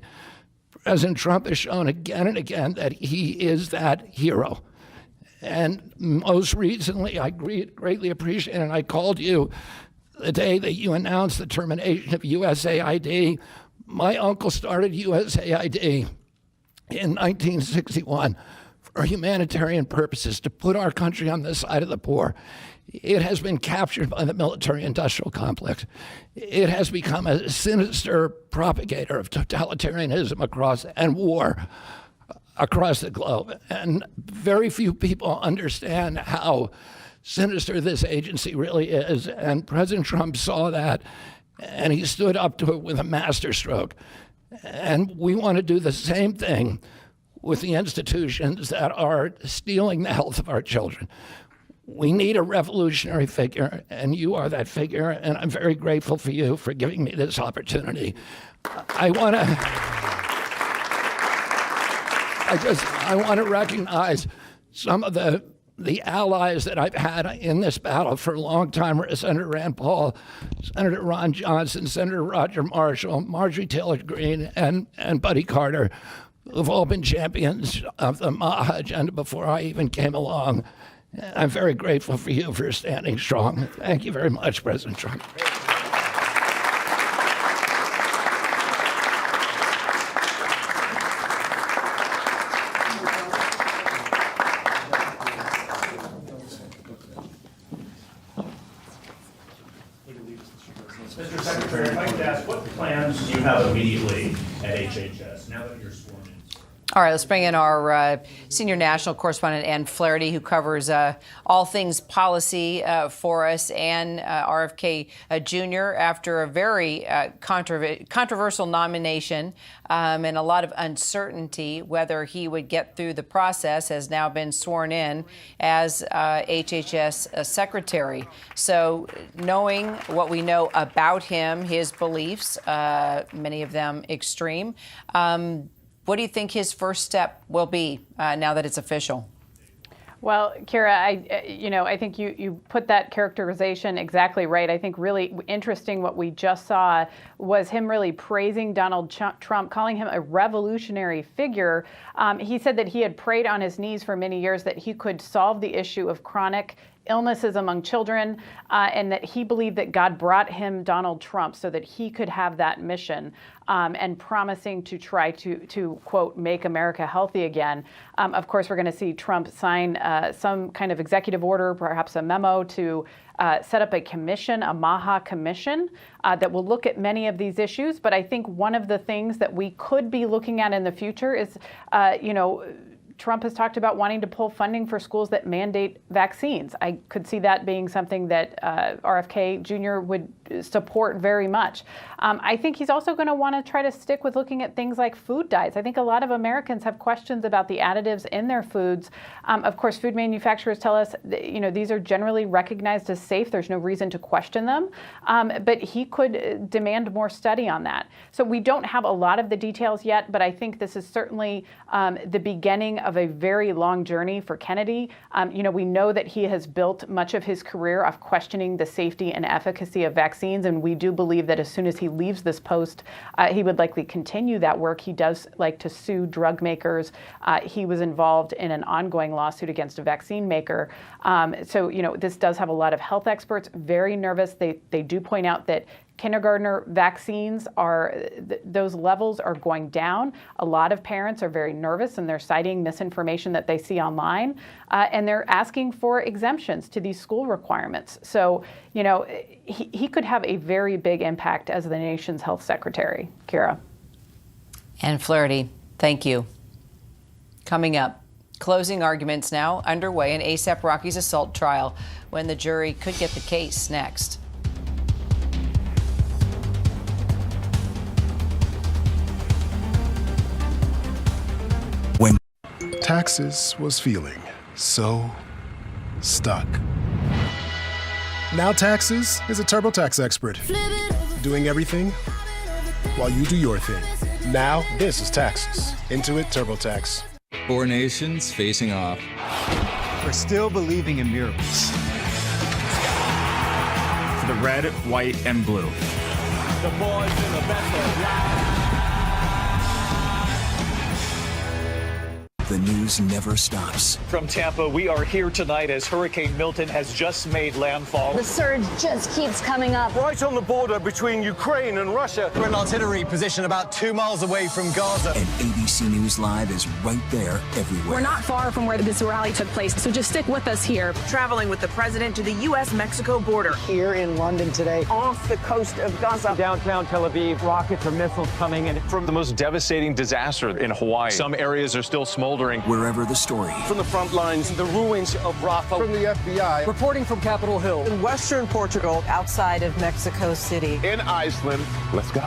President Trump has shown again and again that he is that hero. And most recently, I greatly appreciate it, and I called you the day that you announced the termination of USAID. My uncle started USAID in 1961 for humanitarian purposes, to put our country on the side of the poor. It has been captured by the military-industrial complex. It has become a sinister propagator of totalitarianism and war across the globe. And very few people understand how sinister this agency really is. And President Trump saw that, and he stood up to it with a masterstroke. And we want to do the same thing with the institutions that are stealing the health of our children. We need a revolutionary figure, and you are that figure, and I'm very grateful for you for giving me this opportunity. I want to recognize some of the allies that I've had in this battle for a long time: Senator Rand Paul, Senator Ron Johnson, Senator Roger Marshall, Marjorie Taylor Greene, and Buddy Carter, who've all been champions of the MAHA agenda before I even came along. I'm very grateful for you for standing strong. Thank you very much, President Trump. Mr. Secretary, I'd like to ask, what plans do you have immediately at HHS now that you're sworn in? All right, let's bring in our senior national correspondent, Ann Flaherty, who covers all things policy for us. And RFK Jr., after a very controversial nomination and a lot of uncertainty whether he would get through the process, has now been sworn in as HHS secretary. So knowing what we know about him, his beliefs, many of them extreme, what do you think his first step will be now that it's official? Well, Kira, I think you put that characterization exactly right. I think really interesting what we just saw was him really praising Donald Trump, calling him a revolutionary figure. He said that he had prayed on his knees for many years that he could solve the issue of chronic illnesses among children, and that he believed that God brought him Donald Trump so that he could have that mission, and promising to try to quote, make America healthy again. Of course, we're going to see Trump sign some kind of executive order, perhaps a memo to set up a commission, a MAHA commission, that will look at many of these issues. But I think one of the things that we could be looking at in the future is, Trump has talked about wanting to pull funding for schools that mandate vaccines. I could see that being something that RFK Jr. would support very much. I think he's also going to want to try to stick with looking at things like food dyes. I think a lot of Americans have questions about the additives in their foods. Of course, food manufacturers tell us that, these are generally recognized as safe. There's no reason to question them. But he could demand more study on that. So we don't have a lot of the details yet, but I think this is certainly the beginning of a very long journey for Kennedy. We know that he has built much of his career off questioning the safety and efficacy of vaccines, and we do believe that as soon as he leaves this post, he would likely continue that work. He does like to sue drug makers. He was involved in an ongoing lawsuit against a vaccine maker. So this does have a lot of health experts very nervous. They do point out that kindergartner vaccines those levels are going down. A lot of parents are very nervous and they're citing misinformation that they see online, and they're asking for exemptions to these school requirements. So, he could have a very big impact as the nation's health secretary. Kira. Ann Flaherty, thank you. Coming up, closing arguments now underway in A$AP Rocky's assault trial, when the jury could get the case next. When Taxes was feeling so stuck. Now Taxes is a TurboTax expert, doing everything while you do your thing. Now this is Taxes. Intuit TurboTax. 4 nations facing off. We're still believing in miracles. For the red, white, and blue. The boys in the best of life. The news never stops. From Tampa, we are here tonight as Hurricane Milton has just made landfall. The surge just keeps coming up. Right on the border between Ukraine and Russia. We're in artillery position about 2 miles away from Gaza. And ABC News Live is right there everywhere. We're not far from where this rally took place, so just stick with us here. Traveling with the president to the U.S.-Mexico border. Here in London today. Off the coast of Gaza. Downtown Tel Aviv, rockets or missiles coming in. From the most devastating disaster in Hawaii. Some areas are still smoldering. Wherever the story. From the front lines, the ruins of Rafah. From the FBI. Reporting from Capitol Hill. In western Portugal. Outside of Mexico City. In Iceland. Let's go.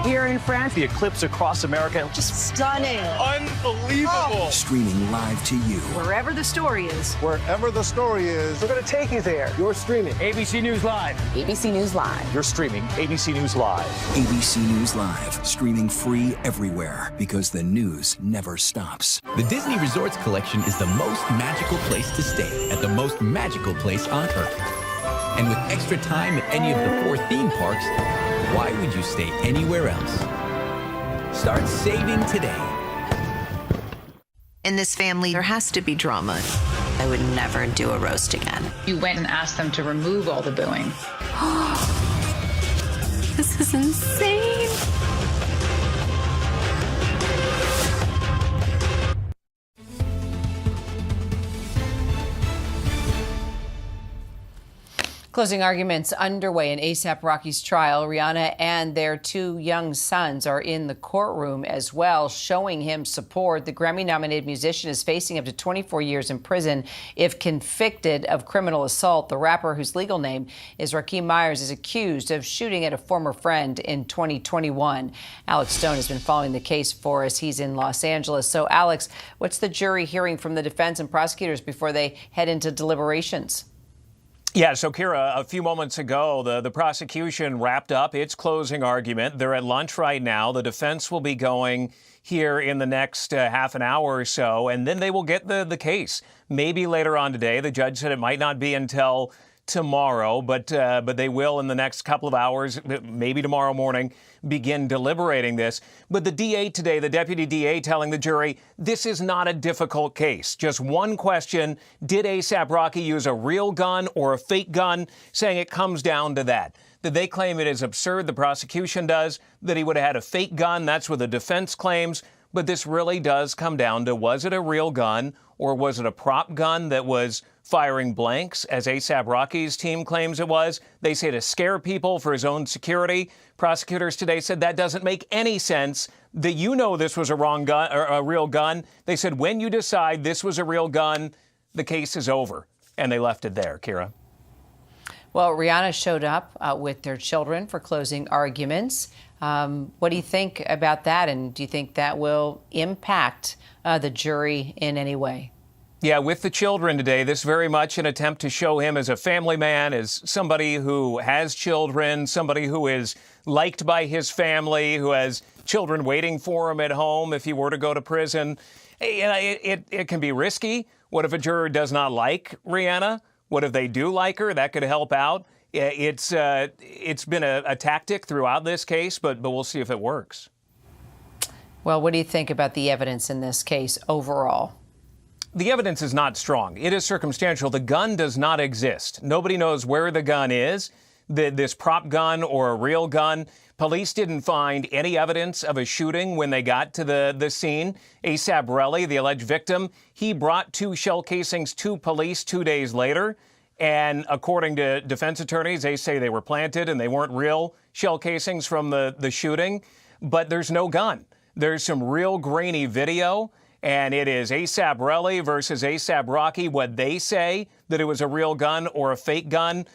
Here in France. The eclipse across America. Just stunning. Unbelievable. Streaming live to you. Wherever the story is. Wherever the story is. We're going to take you there. You're streaming. ABC News Live. ABC News Live. You're streaming ABC News Live. ABC News Live. Streaming free everywhere because the news never stops. The Disney Resorts Collection is the most magical place to stay at the most magical place on Earth. And with extra time at any of the 4 theme parks, why would you stay anywhere else? Start saving today. In this family, there has to be drama. I would never do a roast again. You went and asked them to remove all the booing. This is insane. Closing arguments underway in A$AP Rocky's trial. Rihanna and their 2 young sons are in the courtroom as well, showing him support. The Grammy-nominated musician is facing up to 24 years in prison if convicted of criminal assault. The rapper, whose legal name is Rakim Myers, is accused of shooting at a former friend in 2021. Alex Stone has been following the case for us. He's in Los Angeles. So, Alex, what's the jury hearing from the defense and prosecutors before they head into deliberations? Yeah, so Kira, a few moments ago, the prosecution wrapped up its closing argument. They're at lunch right now. The defense will be going here in the next half an hour or so, and then they will get the case. Maybe later on today. The judge said it might not be until tomorrow, but they will in the next couple of hours, maybe tomorrow morning, begin deliberating this. But the DA today, the deputy DA, telling the jury, this is not a difficult case. Just one question, did A$AP Rocky use a real gun or a fake gun? Saying it comes down to that. That they claim it is absurd, the prosecution does, that he would have had a fake gun. That's what the defense claims. But this really does come down to, was it a real gun or was it a prop gun that was firing blanks, as ASAP Rocky's team claims it was. They say to scare people for his own security. Prosecutors today said that doesn't make any sense, that this was a wrong gun or a real gun. They said when you decide this was a real gun, the case is over. And they left it there. Kira. Well, Rihanna showed up with their children for closing arguments. What do you think about that? And do you think that will impact the jury in any way? Yeah, with the children today, this very much an attempt to show him as a family man, as somebody who has children, somebody who is liked by his family, who has children waiting for him at home if he were to go to prison. It can be risky. What if a juror does not like Rihanna? What if they do like her? That could help out. It's been a tactic throughout this case, but we'll see if it works. Well, what do you think about the evidence in this case overall? The evidence is not strong. It is circumstantial. The gun does not exist. Nobody knows where the gun is, this prop gun or a real gun. Police didn't find any evidence of a shooting when they got to the scene. ASAP Rocky, the alleged victim, he brought 2 shell casings to police 2 days later. And according to defense attorneys, they say they were planted and they weren't real shell casings from the shooting. But there's no gun. There's some real grainy video. And it is ASAP Rocky versus ASAP Rocky. What they say, that it was a real gun or a fake gun,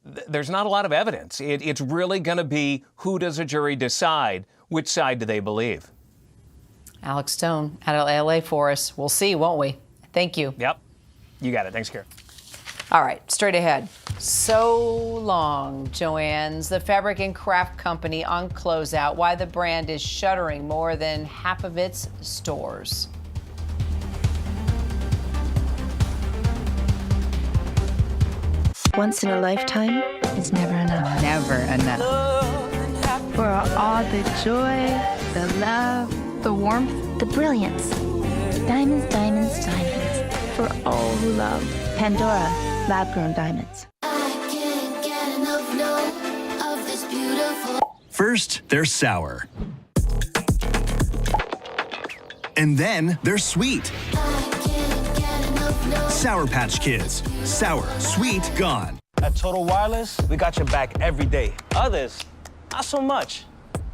there's not a lot of evidence. It's really going to be, who does a jury decide? Which side do they believe? Alex Stone out of LA for us. We'll see, won't we? Thank you. Yep. You got it. Thanks, Kara. All right, straight ahead. So long, Joann's, the fabric and craft company, on closeout. Why the brand is shuttering more than half of its stores. Once in a lifetime is never enough. Never enough. For all the joy, the love, the warmth, the brilliance. Diamonds, diamonds, diamonds. For all who love. Pandora, lab-grown diamonds. I can't get enough, no, of this beautiful. First, they're sour. And then they're sweet. Sour Patch Kids. Sour, sweet, gone. At Total Wireless, we got your back every day. Others, not so much.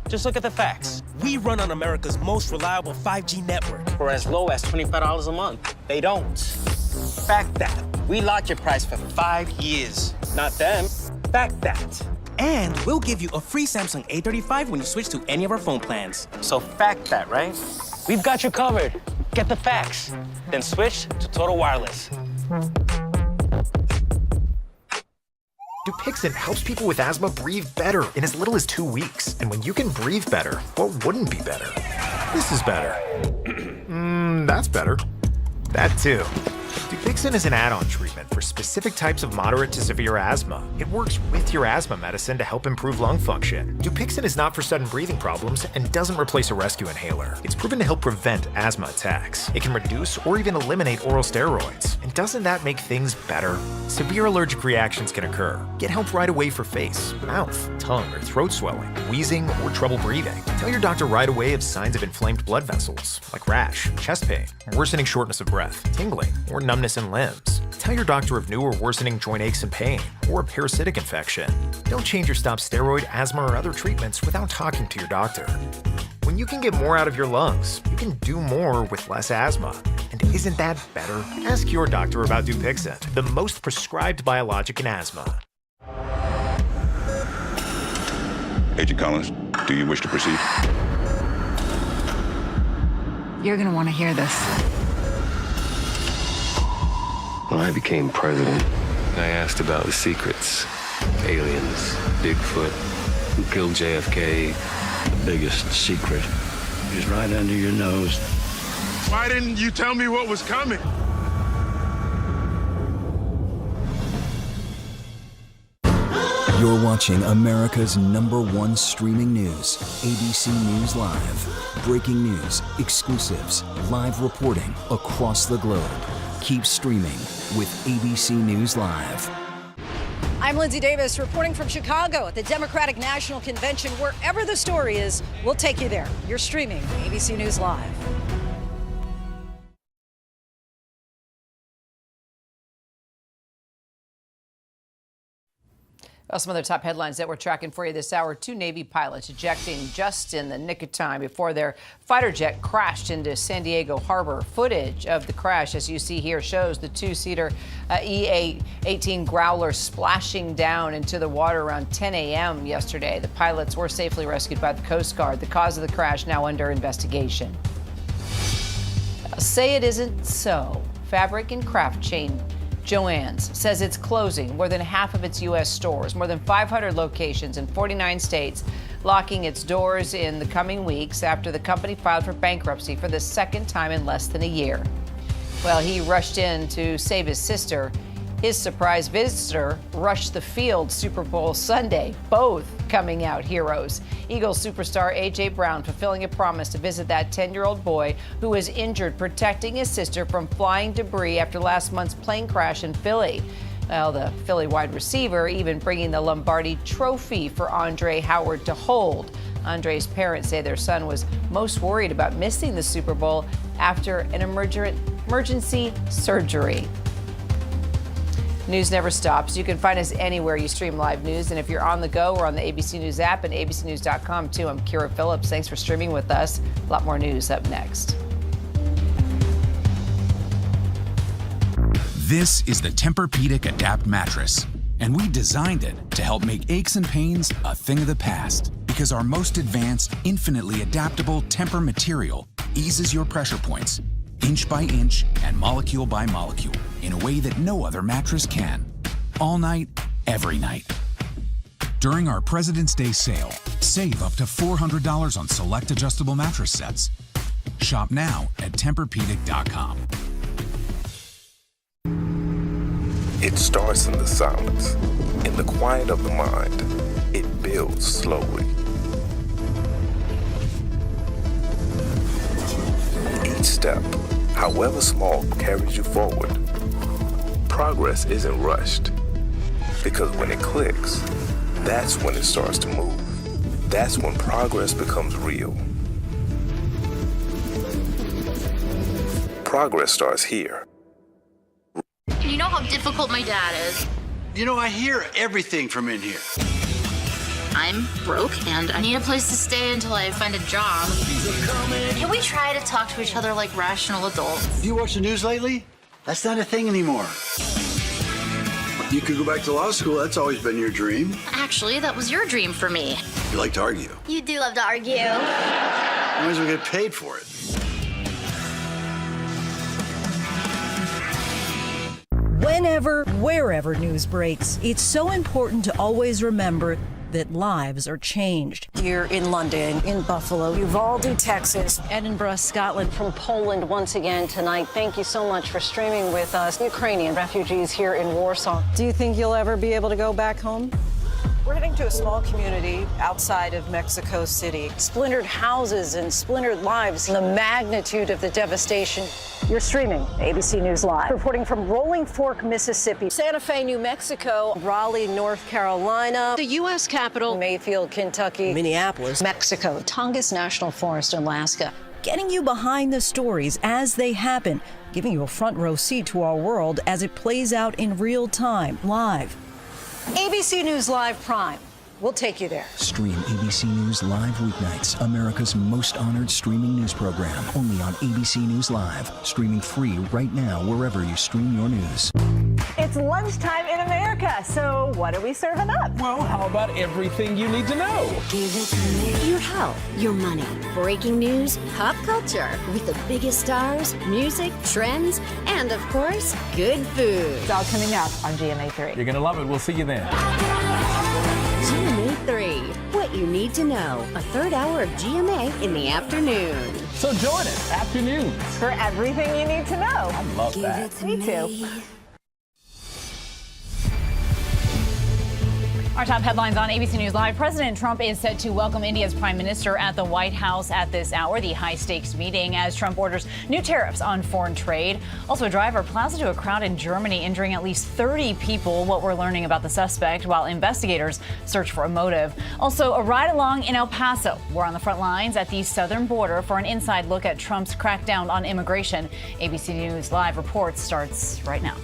Just look at the facts. We run on America's most reliable 5G network. For as low as $25 a month. They don't. Fact that. We lock your price for 5 years. Not them. Fact that. And we'll give you a free Samsung A35 when you switch to any of our phone plans. So fact that, right? We've got you covered. Get the facts. Then switch to Total Wireless. Dupixent helps people with asthma breathe better in as little as 2 weeks. And when you can breathe better, what wouldn't be better? This is better. That's better. That too. Dupixent is an add-on treatment for specific types of moderate to severe asthma. It works with your asthma medicine to help improve lung function. Dupixent is not for sudden breathing problems and doesn't replace a rescue inhaler. It's proven to help prevent asthma attacks. It can reduce or even eliminate oral steroids. And doesn't that make things better? Severe allergic reactions can occur. Get help right away for face, mouth, tongue, or throat swelling, wheezing, or trouble breathing. Tell your doctor right away of signs of inflamed blood vessels, like rash, chest pain, worsening shortness of breath, tingling, or numbness in limbs. Tell your doctor of new or worsening joint aches and pain, or a parasitic infection. Don't change or stop steroid, asthma, or other treatments without talking to your doctor. When you can get more out of your lungs, you can do more with less asthma. And isn't that better? Ask your doctor about Dupixent, the most prescribed biologic in asthma. Agent Collins, do you wish to proceed? You're gonna want to hear this. When I became president, I asked about the secrets. Aliens, Bigfoot, who killed JFK. The biggest secret is right under your nose. Why didn't you tell me what was coming? You're watching America's #1 streaming news, ABC News Live. Breaking news, exclusives, live reporting across the globe. Keep streaming with ABC News Live. I'm Lindsay Davis reporting from Chicago at the Democratic National Convention. Wherever the story is, we'll take you there. You're streaming ABC News Live. Well, some other top headlines that we're tracking for you this hour. 2 Navy pilots ejecting just in the nick of time before their fighter jet crashed into San Diego Harbor. Footage of the crash, as you see here, shows the two-seater EA-18 Growler splashing down into the water around 10 a.m. yesterday. The pilots were safely rescued by the Coast Guard. The cause of the crash now under investigation. Say it isn't so. Fabric and craft chain Joann's says it's closing more than half of its U.S. stores, more than 500 locations in 49 states, locking its doors in the coming weeks after the company filed for bankruptcy for the second time in less than a year. Well, he rushed in to save his sister. His surprise visitor rushed the field Super Bowl Sunday, both coming out heroes. Eagles superstar A.J. Brown fulfilling a promise to visit that 10-year-old boy who was injured protecting his sister from flying debris after last month's plane crash in Philly. Well, the Philly wide receiver even bringing the Lombardi Trophy for Andre Howard to hold. Andre's parents say their son was most worried about missing the Super Bowl after an emergency surgery. News never stops. You can find us anywhere you stream live news. And if you're on the go, we're on the ABC News app and abcnews.com, too. I'm Kira Phillips. Thanks for streaming with us. A lot more news up next. This is the Tempur-Pedic Adapt mattress, and we designed it to help make aches and pains a thing of the past. Because our most advanced, infinitely adaptable Tempur material eases your pressure points, inch by inch and molecule by molecule, in a way that no other mattress can. All night, every night. During our President's Day sale, save up to $400 on select adjustable mattress sets. Shop now at TempurPedic.com. It starts in the silence, in the quiet of the mind. It builds slowly. Each step, however small, carries you forward. Progress isn't rushed, because when it clicks, that's when it starts to move. That's when progress becomes real. Progress starts here. You know how difficult my dad is. You know, I hear everything from in here. I'm broke and I need a place to stay until I find a job. Can we try to talk to each other like rational adults? You watch the news lately? That's not a thing anymore. You could go back to law school. That's always been your dream. Actually, that was your dream for me. You like to argue. You do love to argue. You might as well get paid for it. Whenever, wherever news breaks, it's so important to always remember that lives are changed. Here in London, in Buffalo, Uvalde, Texas, Edinburgh, Scotland. From Poland once again tonight. Thank you so much for streaming with us. Ukrainian refugees here in Warsaw. Do you think you'll ever be able to go back home? We're heading to a small community outside of Mexico City. Splintered houses and splintered lives. The magnitude of the devastation. You're streaming ABC News Live. Reporting from Rolling Fork, Mississippi, Santa Fe, New Mexico, Raleigh, North Carolina, the U.S. Capitol, Mayfield, Kentucky, Minneapolis, Mexico, Tongass National Forest, Alaska. Getting you behind the stories as they happen, giving you a front row seat to our world as it plays out in real time, live. ABC News Live Prime. We'll take you there. Stream ABC News Live weeknights, America's most honored streaming news program, only on ABC News Live. Streaming free right now wherever you stream your news. It's lunchtime in America, so what are we serving up? Well, how about everything you need to know? Give it to me. Your health, your money, breaking news, pop culture, with the biggest stars, music, trends, and of course, good food. It's all coming up on GMA3. You're going to love it. We'll see you then. GMA3, what you need to know. A third hour of GMA in the afternoon. So join us, afternoons. For everything you need to know. I love that. Me too. Our top headlines on ABC News Live. President Trump is set to welcome India's prime minister at the White House at this hour, the high-stakes meeting, as Trump orders new tariffs on foreign trade. Also, a driver plows into a crowd in Germany, injuring at least 30 people. What we're learning about the suspect while investigators search for a motive. Also, a ride-along in El Paso. We're on the front lines at the southern border for an inside look at Trump's crackdown on immigration. ABC News Live reports starts right now.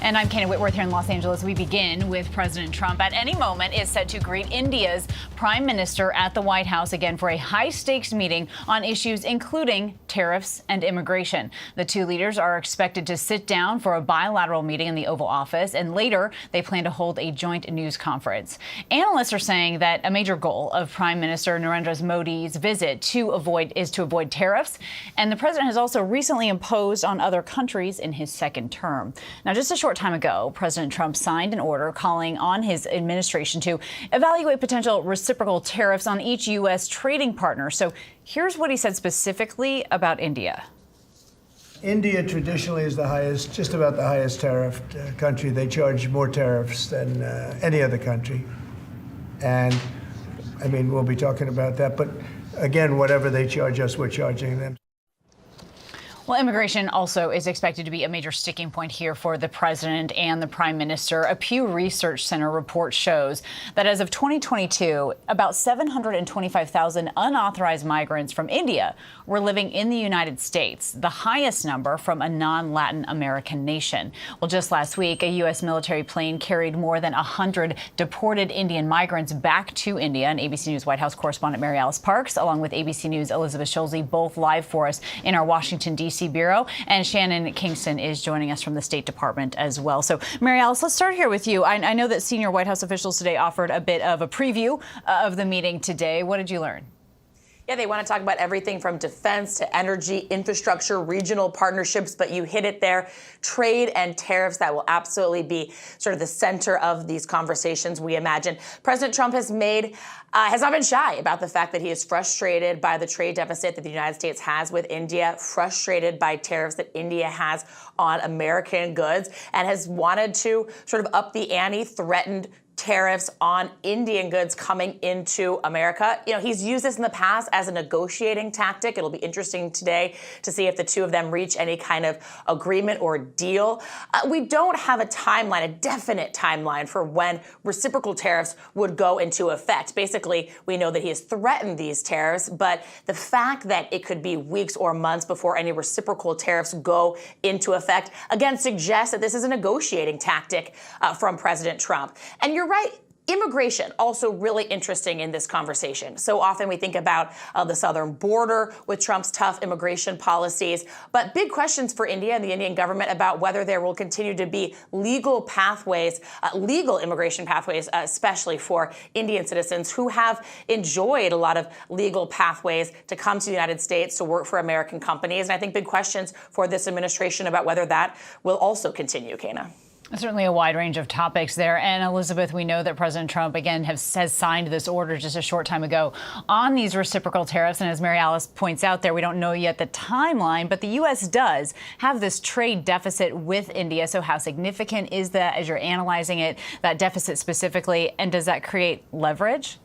And I'm Kana Whitworth here in Los Angeles. We begin with President Trump at any moment is set to greet India's prime minister at the White House again for a high-stakes meeting on issues including tariffs and immigration. The two leaders are expected to sit down for a bilateral meeting in the Oval Office, and later they plan to hold a joint news conference. Analysts are saying that a major goal of Prime Minister Narendra Modi's visit to avoid tariffs, and the president has also recently imposed on other countries in his second term. Now, just a short time ago, President Trump signed an order calling on his administration to evaluate potential reciprocal tariffs on each U.S. trading partner. So here's what he said specifically about India. India traditionally is just about the highest tariffed country. They charge more tariffs than any other country. And I mean, we'll be talking about that. But again, whatever they charge us, we're charging them. Well, immigration also is expected to be a major sticking point here for the president and the prime minister. A Pew Research Center report shows that as of 2022, about 725,000 unauthorized migrants from India were living in the United States, the highest number from a non-Latin American nation. Well, just last week, a U.S. military plane carried more than 100 deported Indian migrants back to India. And ABC News White House correspondent Mary Alice Parks, along with ABC News' Elizabeth Schulze, both live for us in our Washington, D.C. Bureau, and Shannon Kingston is joining us from the State Department as well. So, Mary Alice, let's start here with you. I know that senior White House officials today offered a bit of a preview of the meeting today. What did you learn? Yeah, they want to talk about everything from defense to energy, infrastructure, regional partnerships, but you hit it there. Trade and tariffs, that will absolutely be sort of the center of these conversations, we imagine. President Trump has not been shy about the fact that he is frustrated by the trade deficit that the United States has with India, frustrated by tariffs that India has on American goods, and has wanted to sort of up the ante, threatened tariffs on Indian goods coming into America. You know, he's used this in the past as a negotiating tactic. It'll be interesting today to see if the two of them reach any kind of agreement or deal. We don't have a timeline, a definite timeline for when reciprocal tariffs would go into effect. Basically, we know that he has threatened these tariffs, but the fact that it could be weeks or months before any reciprocal tariffs go into effect, again, suggests that this is a negotiating tactic from President Trump. And you're right. Immigration, also really interesting in this conversation. So often we think about the southern border with Trump's tough immigration policies, but big questions for India and the Indian government about whether there will continue to be legal pathways, legal immigration pathways, especially for Indian citizens who have enjoyed a lot of legal pathways to come to the United States to work for American companies. And I think big questions for this administration about whether that will also continue, Kana. Certainly a wide range of topics there. And Elizabeth, we know that President Trump, again, has signed this order just a short time ago on these reciprocal tariffs. And as Mary Alice points out there, we don't know yet the timeline, but the U.S. does have this trade deficit with India. So how significant is that as you're analyzing it, that deficit specifically? And does that create leverage?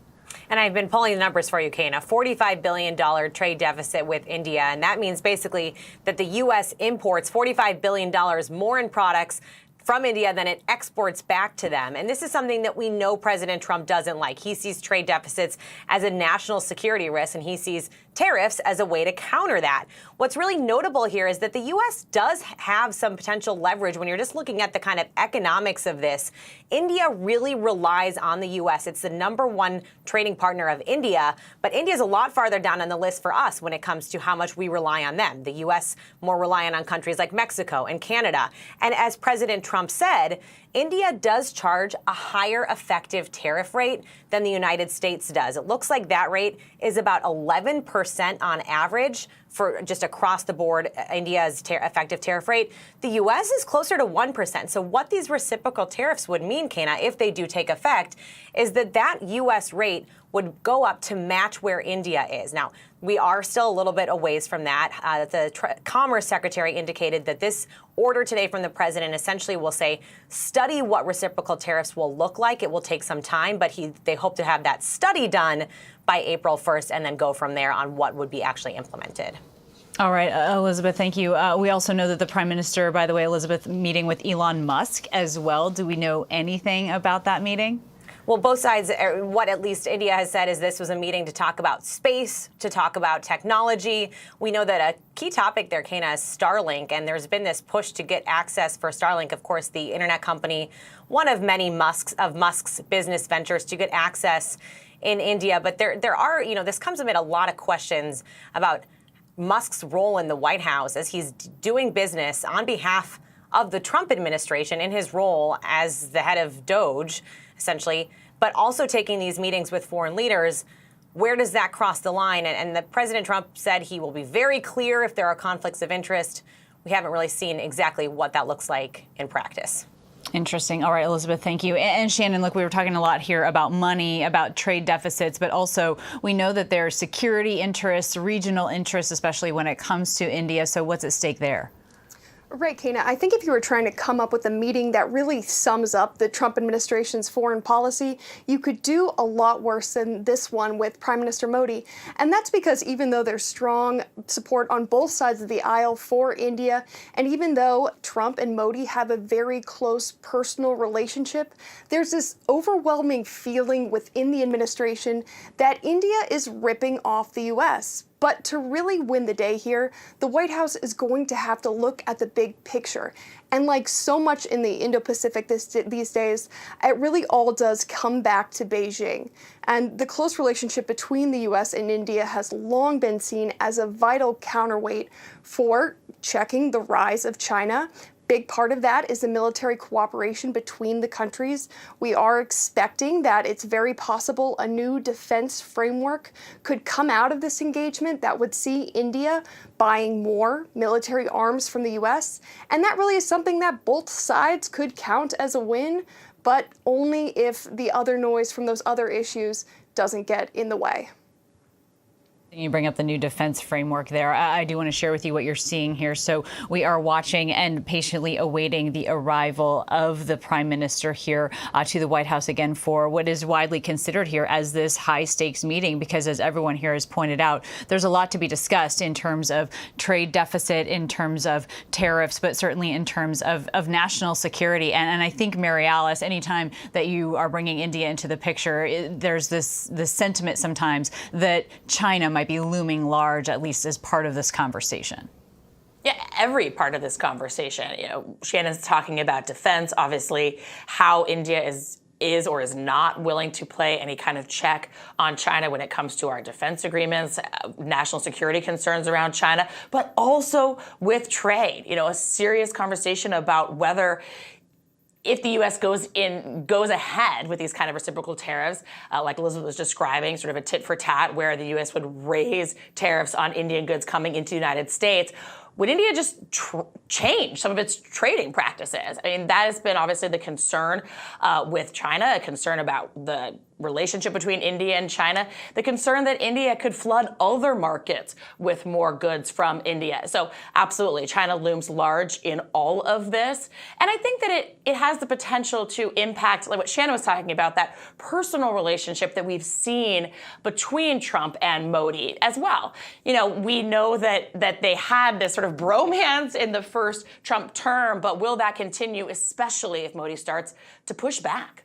And I've been pulling the numbers for you, Kana. $45 billion trade deficit with India. And that means basically that the U.S. imports $45 billion more in products from India than it exports back to them. And this is something that we know President Trump doesn't like. He sees trade deficits as a national security risk, and he sees tariffs as a way to counter that. What's really notable here is that the U.S. does have some potential leverage when you're just looking at the kind of economics of this. India really relies on the U.S. It's the #1 trading partner of India, but India is a lot farther down on the list for us when it comes to how much we rely on them. The U.S. more reliant on countries like Mexico and Canada. And as President Trump said, India does charge a higher effective tariff rate than the United States does. It looks like that rate is about 11% on average for just across the board, India's effective tariff rate. The U.S. is closer to 1%. So what these reciprocal tariffs would mean, Kana, if they do take effect, is that U.S. rate would go up to match where India is. Now, we are still a little bit a ways from that. The Commerce Secretary indicated that this order today from the president essentially will say, study what reciprocal tariffs will look like. It will take some time, but they hope to have that study done by April 1st and then go from there on what would be actually implemented. All right, Elizabeth, thank you. We also know that the prime minister, by the way, Elizabeth, meeting with Elon Musk as well. Do we know anything about that meeting? Well, both sides, what at least India has said is this was a meeting to talk about space, to talk about technology. We know that a key topic there, Kana, is Starlink, and there's been this push to get access for Starlink, of course, the internet company, one of many Musk's business ventures to get access in India. But there are, this comes amid a lot of questions about Musk's role in the White House as he's doing business on behalf of the Trump administration in his role as the head of DOGE, essentially, but also taking these meetings with foreign leaders. Where does that cross the line? And the President Trump said he will be very clear if there are conflicts of interest. We haven't really seen exactly what that looks like in practice. Interesting. All right, Elizabeth, thank you. And Shannon, look, we were talking a lot here about money, about trade deficits, but also we know that there are security interests, regional interests, especially when it comes to India. So what's at stake there? Right, Kana. I think if you were trying to come up with a meeting that really sums up the Trump administration's foreign policy, you could do a lot worse than this one with Prime Minister Modi. And that's because even though there's strong support on both sides of the aisle for India, and even though Trump and Modi have a very close personal relationship, there's this overwhelming feeling within the administration that India is ripping off the U.S. But to really win the day here, the White House is going to have to look at the big picture. And like so much in the Indo-Pacific these days, it really all does come back to Beijing. And the close relationship between the U.S. and India has long been seen as a vital counterweight for checking the rise of China. Big part of that is the military cooperation between the countries. We are expecting that it's very possible a new defense framework could come out of this engagement that would see India buying more military arms from the U.S. And that really is something that both sides could count as a win, but only if the other noise from those other issues doesn't get in the way. You bring up the new defense framework there. I do want to share with you what you're seeing here. So we are watching and patiently awaiting the arrival of the prime minister here to the White House again for what is widely considered here as this high stakes meeting, because as everyone here has pointed out, there's a lot to be discussed in terms of trade deficit, in terms of tariffs, but certainly in terms of national security. And I think, Mary Alice, anytime that you are bringing India into the picture, there's this sentiment sometimes that China might be looming large, at least as part of this conversation. Yeah, every part of this conversation. Shannon's talking about defense, obviously, how India is or is not willing to play any kind of check on China when it comes to our defense agreements, national security concerns around China, but also with trade. A serious conversation about whether if the U.S. goes ahead with these kind of reciprocal tariffs, like Elizabeth was describing, sort of a tit for tat, where the U.S. would raise tariffs on Indian goods coming into the United States, would India just change some of its trading practices? I mean, that has been obviously the concern with China, a concern about the relationship between India and China, the concern that India could flood other markets with more goods from India. So absolutely, China looms large in all of this. And I think that it has the potential to impact, like what Shannon was talking about, that personal relationship that we've seen between Trump and Modi as well. We know that they had this sort of bromance in the first Trump term, but will that continue, especially if Modi starts to push back?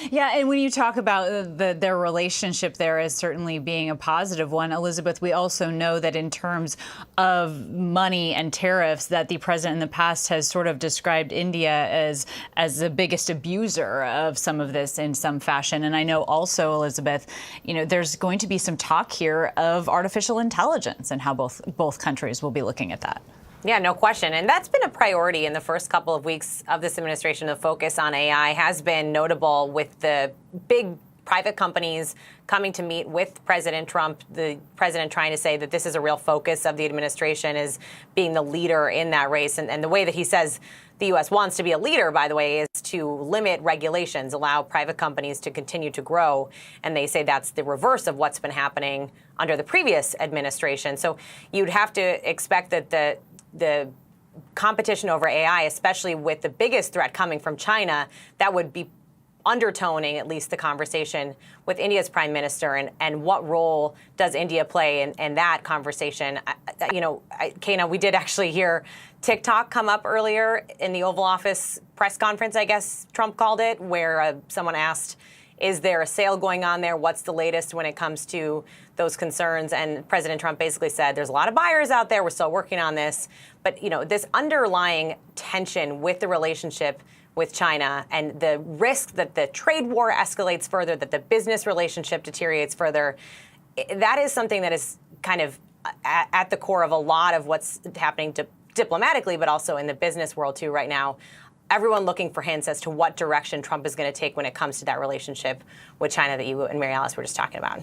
Yeah, and when you talk about their relationship there as certainly being a positive one, Elizabeth, we also know that in terms of money and tariffs, that the president in the past has sort of described India as the biggest abuser of some of this in some fashion. And I know also, Elizabeth, there's going to be some talk here of artificial intelligence and how both countries will be looking at that. Yeah, no question. And that's been a priority in the first couple of weeks of this administration. The focus on AI has been notable, with the big private companies coming to meet with President Trump, the president trying to say that this is a real focus of the administration, is being the leader in that race. And the way that he says the U.S. wants to be a leader, by the way, is to limit regulations, allow private companies to continue to grow. And they say that's the reverse of what's been happening under the previous administration. So you'd have to expect that the competition over AI, especially with the biggest threat coming from China, that would be undertoning at least the conversation with India's prime minister, and what role does India play in that conversation? Kana, we did actually hear TikTok come up earlier in the Oval Office press conference, I guess Trump called it, where someone asked Is there a sale going on there? What's the latest when it comes to those concerns? And President Trump basically said, there's a lot of buyers out there. We're still working on this. But, you know, this underlying tension with the relationship with China and the risk that the trade war escalates further, that the business relationship deteriorates further, that is something that is kind of at the core of a lot of what's happening diplomatically, but also in the business world, too, right now. Everyone looking for hints as to what direction Trump is going to take when it comes to that relationship with China that you and Mary Alice were just talking about.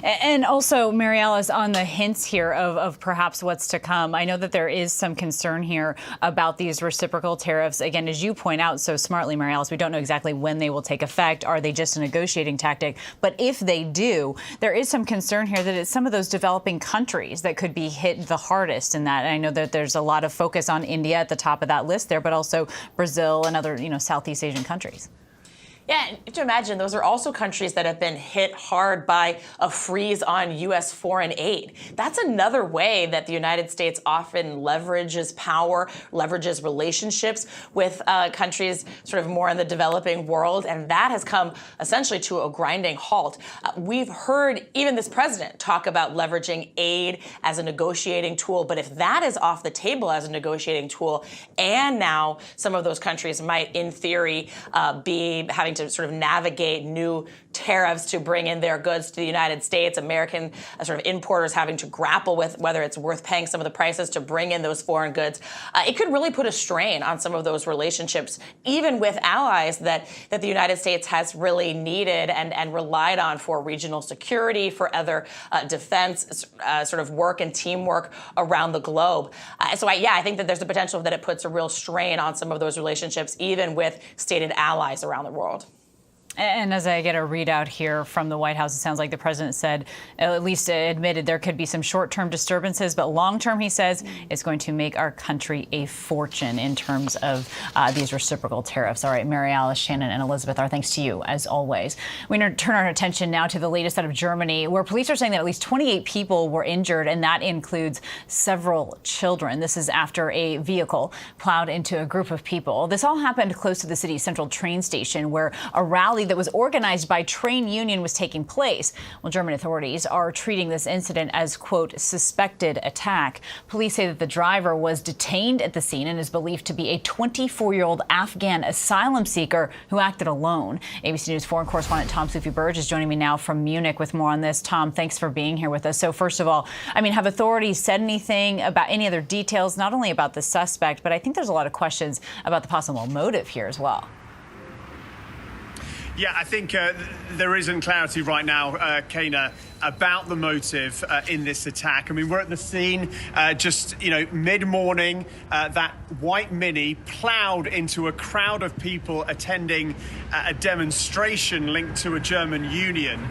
And also, Mary Alice, on the hints here of perhaps what's to come, I know that there is some concern here about these reciprocal tariffs. Again, as you point out so smartly, Mary Alice, we don't know exactly when they will take effect. Are they just a negotiating tactic? But if they do, there is some concern here that it's some of those developing countries that could be hit the hardest in that. And I know that there's a lot of focus on India at the top of that list there, but also Brazil and other, Southeast Asian countries. Yeah, and to imagine, those are also countries that have been hit hard by a freeze on U.S. foreign aid. That's another way that the United States often leverages power, leverages relationships with countries sort of more in the developing world, and that has come essentially to a grinding halt. We've heard even this president talk about leveraging aid as a negotiating tool, but if that is off the table as a negotiating tool, and now some of those countries might, in theory, be having to sort of navigate new tariffs to bring in their goods to the United States, American sort of importers having to grapple with whether it's worth paying some of the prices to bring in those foreign goods. It could really put a strain on some of those relationships, even with allies that the United States has really needed and relied on for regional security, for other defense sort of work and teamwork around the globe. I think that there's the potential that it puts a real strain on some of those relationships, even with stated allies around the world. And as I get a readout here from the White House, it sounds like the president said, at least admitted, there could be some short-term disturbances, but long-term, he says, it's going to make our country a fortune in terms of these reciprocal tariffs. All right, Mary Alice, Shannon, and Elizabeth, our thanks to you, as always. We're going to turn our attention now to the latest out of Germany, where police are saying that at least 28 people were injured, and that includes several children. This is after a vehicle plowed into a group of people. This all happened close to the city's central train station, where a rally that was organized by train union was taking place. Well, German authorities are treating this incident as, quote, suspected attack. Police say that the driver was detained at the scene and is believed to be a 24-year-old Afghan asylum seeker who acted alone. ABC News foreign correspondent Tom Sufi-Burge is joining me now from Munich with more on this. Tom, thanks for being here with us. So first of all, have authorities said anything about any other details, not only about the suspect, but I think there's a lot of questions about the possible motive here as well. Yeah, I think there isn't clarity right now, Kana, about the motive in this attack. We're at the scene just, mid-morning. That white Mini plowed into a crowd of people attending a demonstration linked to a German union.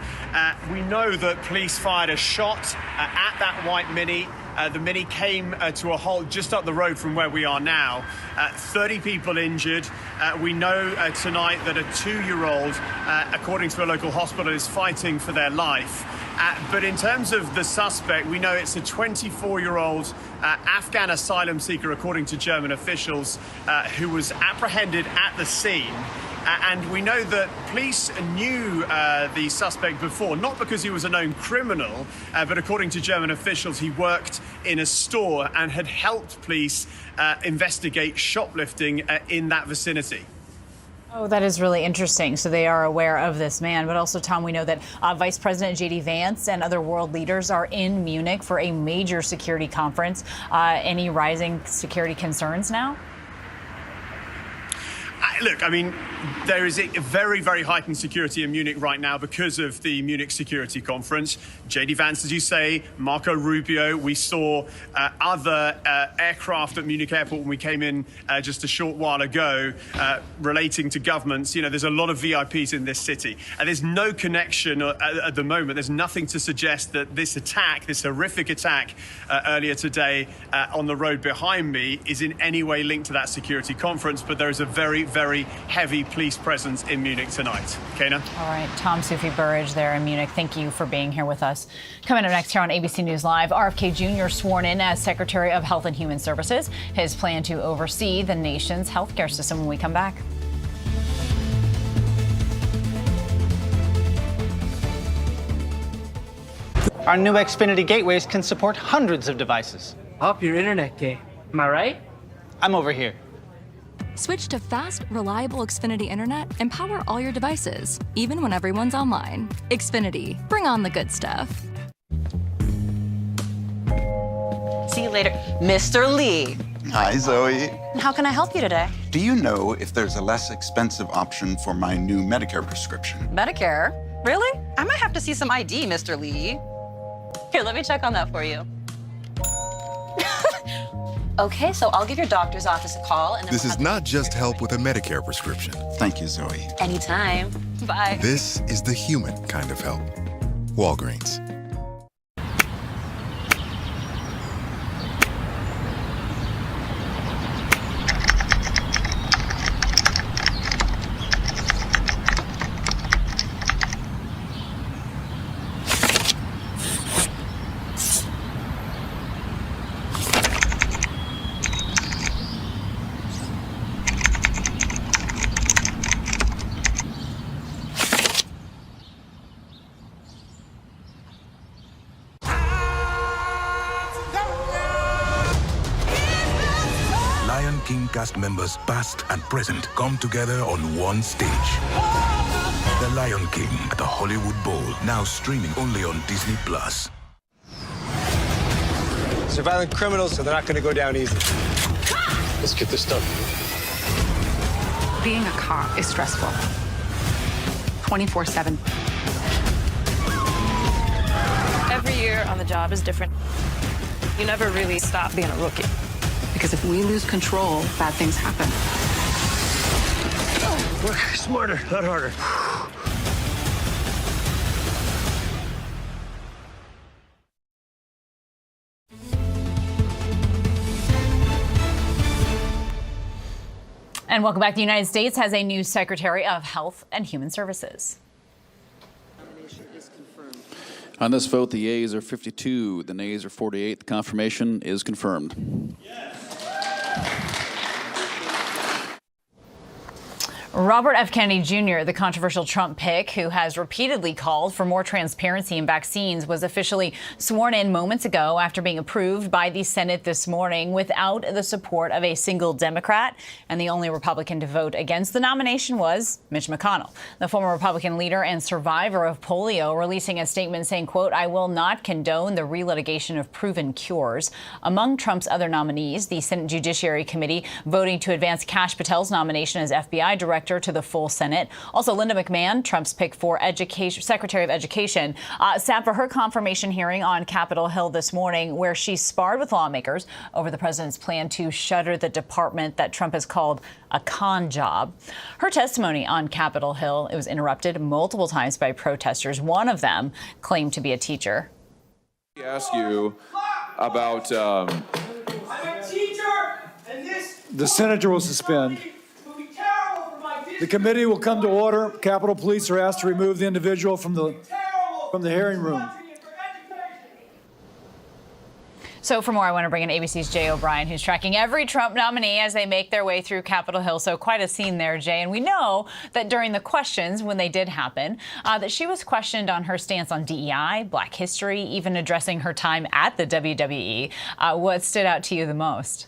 We know that police fired a shot at that white Mini. The Mini came to a halt just up the road from where we are now. 30 people injured. We know tonight that a 2-year-old, according to a local hospital, is fighting for their life. But in terms of the suspect, we know it's a 24-year-old Afghan asylum seeker, according to German officials, who was apprehended at the scene. And we know that police knew the suspect before, not because he was a known criminal, but according to German officials, he worked in a store and had helped police investigate shoplifting in that vicinity. Oh, that is really interesting. So they are aware of this man. But also, Tom, we know that Vice President J.D. Vance and other world leaders are in Munich for a major security conference. Any rising security concerns now? Look, there is a very, very heightened security in Munich right now because of the Munich Security Conference. J.D. Vance, as you say, Marco Rubio. We saw other aircraft at Munich Airport when we came in just a short while ago relating to governments. There's a lot of VIPs in this city. And there's no connection at the moment. There's nothing to suggest that this attack, this horrific attack earlier today on the road behind me is in any way linked to that security conference. But there is a very, very heavy police presence in Munich tonight. Kana? All right, Tom Sufi-Burge there in Munich. Thank you for being here with us. Coming up next here on ABC News Live, RFK Jr. sworn in as Secretary of Health and Human Services. His plan to oversee the nation's healthcare system when we come back. Our new Xfinity gateways can support hundreds of devices. Up your internet game. Am I right? I'm over here. Switch to fast, reliable Xfinity internet and power all your devices, even when everyone's online. Xfinity, bring on the good stuff. See you later, Mr. Lee. Hi, Zoe. How can I help you today? Do you know if there's a less expensive option for my new Medicare prescription? Medicare? Really? I might have to see some ID, Mr. Lee. Here, let me check on that for you. Okay, so I'll give your doctor's office a call and then This is not just help with a Medicare prescription. Thank you, Zoe. Anytime. Bye. This is the human kind of help. Walgreens. Lion King cast members past and present come together on one stage. The Lion King at the Hollywood Bowl, now streaming only on Disney+. They're violent criminals, so they're not going to go down easy. Let's get this done. Being a cop is stressful. 24/7. Every year on the job is different. You never really stop being a rookie. Because if we lose control, bad things happen. Work smarter, not harder. And welcome back. The United States has a new Secretary of Health and Human Services. On this vote, the yeas are 52, the nays are 48. The confirmation is confirmed. Robert F. Kennedy Jr., the controversial Trump pick who has repeatedly called for more transparency in vaccines, was officially sworn in moments ago after being approved by the Senate this morning without the support of a single Democrat. And the only Republican to vote against the nomination was Mitch McConnell, the former Republican leader and survivor of polio, releasing a statement saying, quote, "I will not condone the relitigation of proven cures." Among Trump's other nominees, the Senate Judiciary Committee voting to advance Kash Patel's nomination as FBI director to the full Senate. Also, Linda McMahon, Trump's pick for Secretary of Education, sat for her confirmation hearing on Capitol Hill this morning, where she sparred with lawmakers over the president's plan to shutter the department that Trump has called a con job. Her testimony on Capitol Hill, it was interrupted multiple times by protesters. One of them claimed to be a teacher. I ask you about I'm a teacher, and this the senator will suspend. The committee will come to order. Capitol Police are asked to remove the individual from the hearing room. So for more, I want to bring in ABC's Jay O'Brien, who's tracking every Trump nominee as they make their way through Capitol Hill. So quite a scene there, Jay. And we know that during the questions, when they did happen, that she was questioned on her stance on DEI, Black history, even addressing her time at the WWE. What stood out to you the most?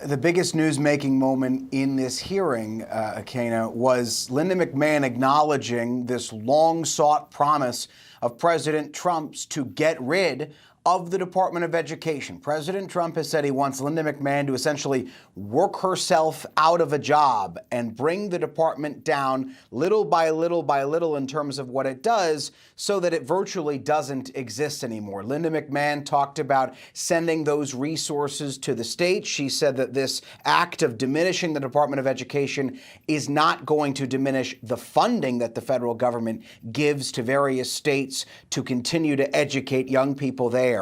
The biggest news-making moment in this hearing, Kana, was Linda McMahon acknowledging this long-sought promise of President Trump's to get rid of the Department of Education. President Trump has said he wants Linda McMahon to essentially work herself out of a job and bring the department down little by little by little in terms of what it does so that it virtually doesn't exist anymore. Linda McMahon talked about sending those resources to the states. She said that this act of diminishing the Department of Education is not going to diminish the funding that the federal government gives to various states to continue to educate young people there.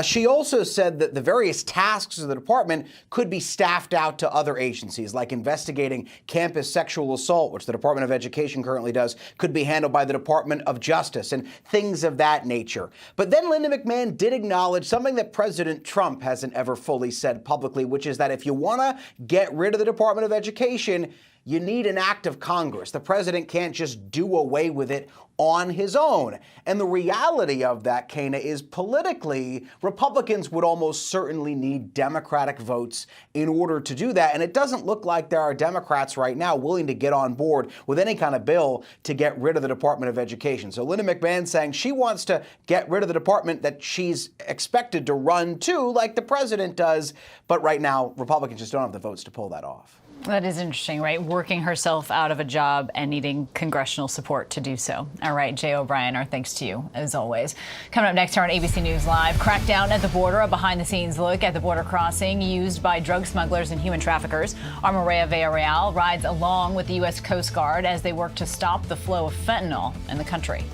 She also said that the various tasks of the department could be staffed out to other agencies, like investigating campus sexual assault, which the Department of Education currently does, could be handled by the Department of Justice, and things of that nature. But then Linda McMahon did acknowledge something that President Trump hasn't ever fully said publicly, which is that if you want to get rid of the Department of Education, you need an act of Congress. The president can't just do away with it on his own. And the reality of that, Kana, is politically, Republicans would almost certainly need Democratic votes in order to do that. And it doesn't look like there are Democrats right now willing to get on board with any kind of bill to get rid of the Department of Education. So Linda McMahon saying she wants to get rid of the department that she's expected to run to, like the president does. But right now, Republicans just don't have the votes to pull that off. That is interesting, right? Working herself out of a job and needing congressional support to do so. All right, Jay O'Brien, our thanks to you, as always. Coming up next here on ABC News Live, crackdown at the border, a behind-the-scenes look at the border crossing used by drug smugglers and human traffickers. Our Maria Villarreal rides along with the U.S. Coast Guard as they work to stop the flow of fentanyl in the country.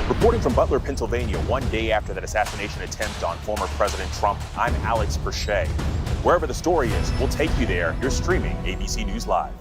Reporting from Butler, Pennsylvania, one day after that assassination attempt on former President Trump, I'm Alex Berchet. Wherever the story is, we'll take you there. You're streaming ABC News Live.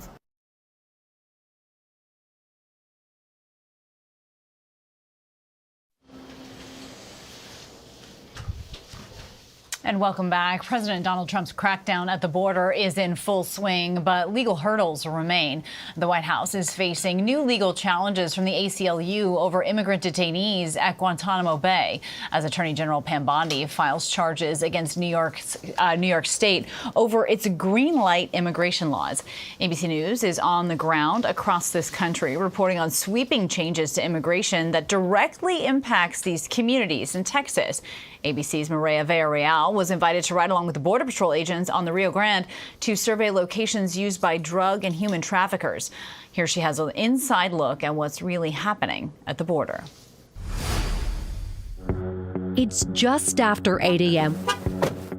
And welcome back. President Donald Trump's crackdown at the border is in full swing, but legal hurdles remain. The White House is facing new legal challenges from the ACLU over immigrant detainees at Guantanamo Bay, as Attorney General Pam Bondi files charges against New York State over its green light immigration laws. ABC News is on the ground across this country, reporting on sweeping changes to immigration that directly impacts these communities in Texas. ABC's Maria Villarreal was invited to ride along with the Border Patrol agents on the Rio Grande to survey locations used by drug and human traffickers. Here she has an inside look at what's really happening at the border. It's just after 8 a.m.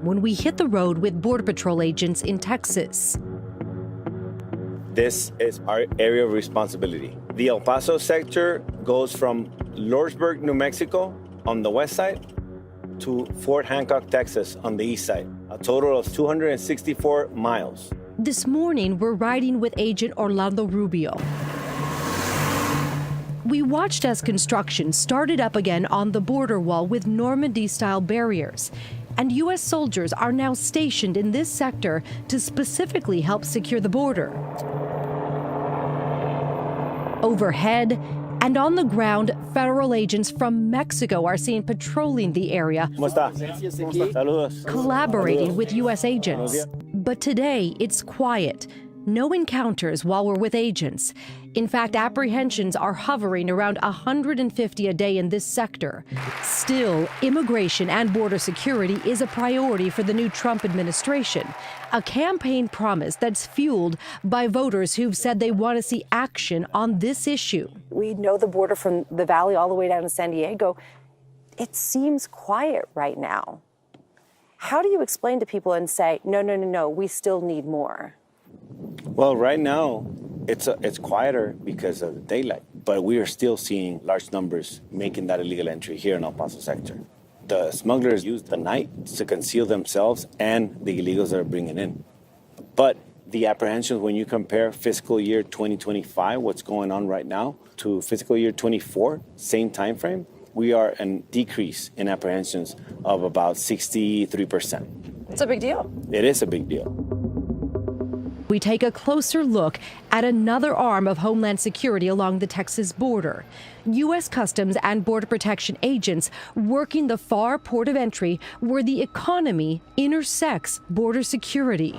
when we hit the road with Border Patrol agents in Texas. This is our area of responsibility. The El Paso sector goes from Lordsburg, New Mexico on the west side to Fort Hancock, Texas on the east side, a total of 264 miles. This morning, we're riding with Agent Orlando Rubio. We watched as construction started up again on the border wall with Normandy-style barriers. And U.S. soldiers are now stationed in this sector to specifically help secure the border. Overhead and on the ground, federal agents from Mexico are seen patrolling the area, collaborating with U.S. agents. But today, it's quiet. no encounters while we're with agents. In fact, apprehensions are hovering around 150 a day in this sector. Still, immigration and border security is a priority for the new Trump administration, a campaign promise that's fueled by voters who've said they want to see action on this issue. We know the border from the Valley all the way down to San Diego. It seems quiet right now. How do you explain to people and say, no, we still need more? Well, right now, it's quieter because of the daylight, but we are still seeing large numbers making that illegal entry here in El Paso sector. The smugglers use the night to conceal themselves and the illegals that are bringing in. But the apprehensions, when you compare fiscal year 2025, what's going on right now, to fiscal year 24, same time frame, we are in decrease in apprehensions of about 63%. It's a big deal. It is a big deal. We take a closer look at another arm of Homeland Security along the Texas border. U.S. Customs and Border Protection agents working the far port of entry where the economy intersects border security.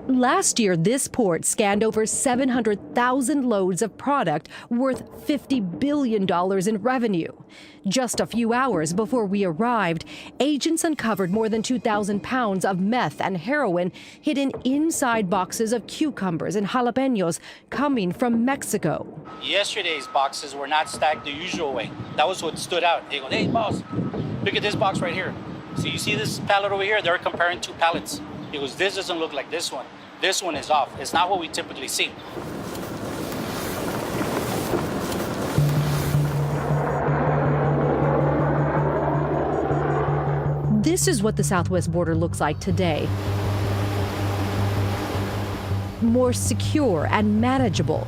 Last year, this port scanned over 700,000 loads of product worth $50 billion in revenue. Just a few hours before we arrived, agents uncovered more than 2,000 pounds of meth and heroin hidden inside boxes of cucumbers and jalapenos coming from Mexico. Yesterday's boxes were not stacked the usual way. That was what stood out. They go, hey, boss, look at this box right here. So you see this pallet over here? They're comparing two pallets. He goes, this doesn't look like this one. This one is off. It's not what we typically see. This is what the southwest border looks like today. More secure and manageable.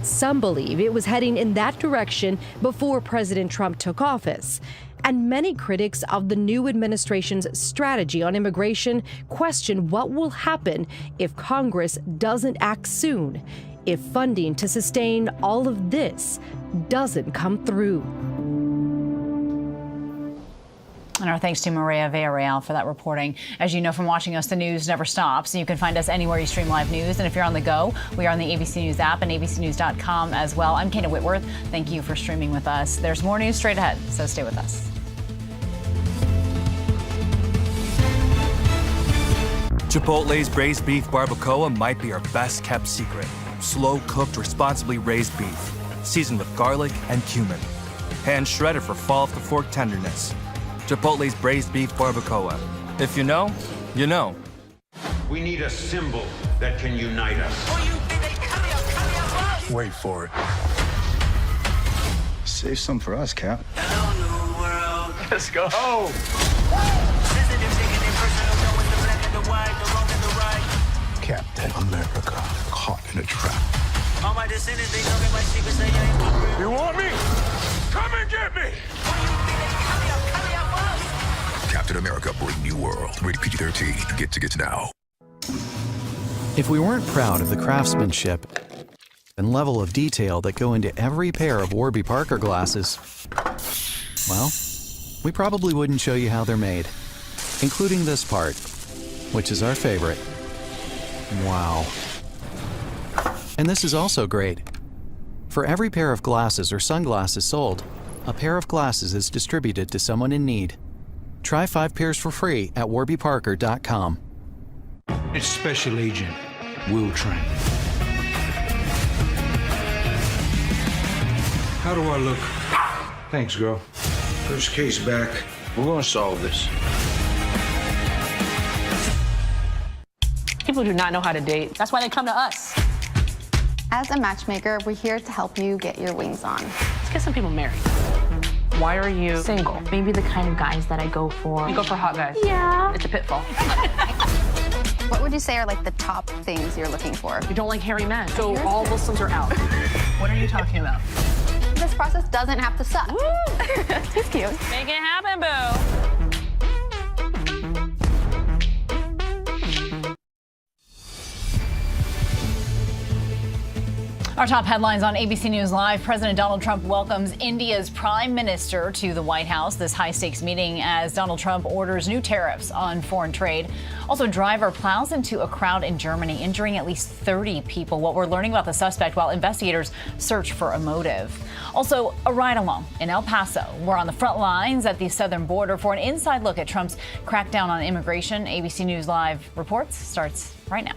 Some believe it was heading in that direction before President Trump took office. And many critics of the new administration's strategy on immigration question what will happen if Congress doesn't act soon, if funding to sustain all of this doesn't come through. And our thanks to Maria Villarreal for that reporting. As you know from watching us, the news never stops. You can find us anywhere you stream live news. And if you're on the go, we are on the ABC News app and abcnews.com as well. I'm Kana Whitworth. Thank you for streaming with us. There's more news straight ahead, so stay with us. Chipotle's braised beef barbacoa might be our best kept secret. Slow cooked, responsibly raised beef, seasoned with garlic and cumin. Hand shredded for fall off the fork tenderness. Chipotle's braised beef barbacoa. If you know, you know. We need a symbol that can unite us. Wait for it. Save some for us, Cap. Let's go. Oh! Captain America, caught in a trap. You want me? Come and get me! Captain America, Brave New World. Rated PG-13. Get tickets now. If we weren't proud of the craftsmanship and level of detail that go into every pair of Warby Parker glasses, well, we probably wouldn't show you how they're made, including this part, which is our favorite. Wow. And this is also great. For every pair of glasses or sunglasses sold, a pair of glasses is distributed to someone in need. Try 5 pairs for free at warbyparker.com. It's Special Agent Will Trent. How do I look? Thanks, girl. First case back. We're gonna solve this. People do not know how to date. That's why they come to us. As a matchmaker, we're here to help you get your wings on. Let's get some people married. Why are you single? Maybe the kind of guys that I go for. You go for hot guys. Yeah. It's a pitfall. What would you say are like the top things you're looking for? You don't like hairy men, so all Muslims are out. What are you talking about? This process doesn't have to suck. He's cute. Make it happen, boo. Our top headlines on ABC News Live. President Donald Trump welcomes India's prime minister to the White House. This high-stakes meeting as Donald Trump orders new tariffs on foreign trade. Also, driver plows into a crowd in Germany, injuring at least 30 people. What we're learning about the suspect while investigators search for a motive. Also, a ride-along in El Paso. We're on the front lines at the southern border for an inside look at Trump's crackdown on immigration. ABC News Live reports starts right now.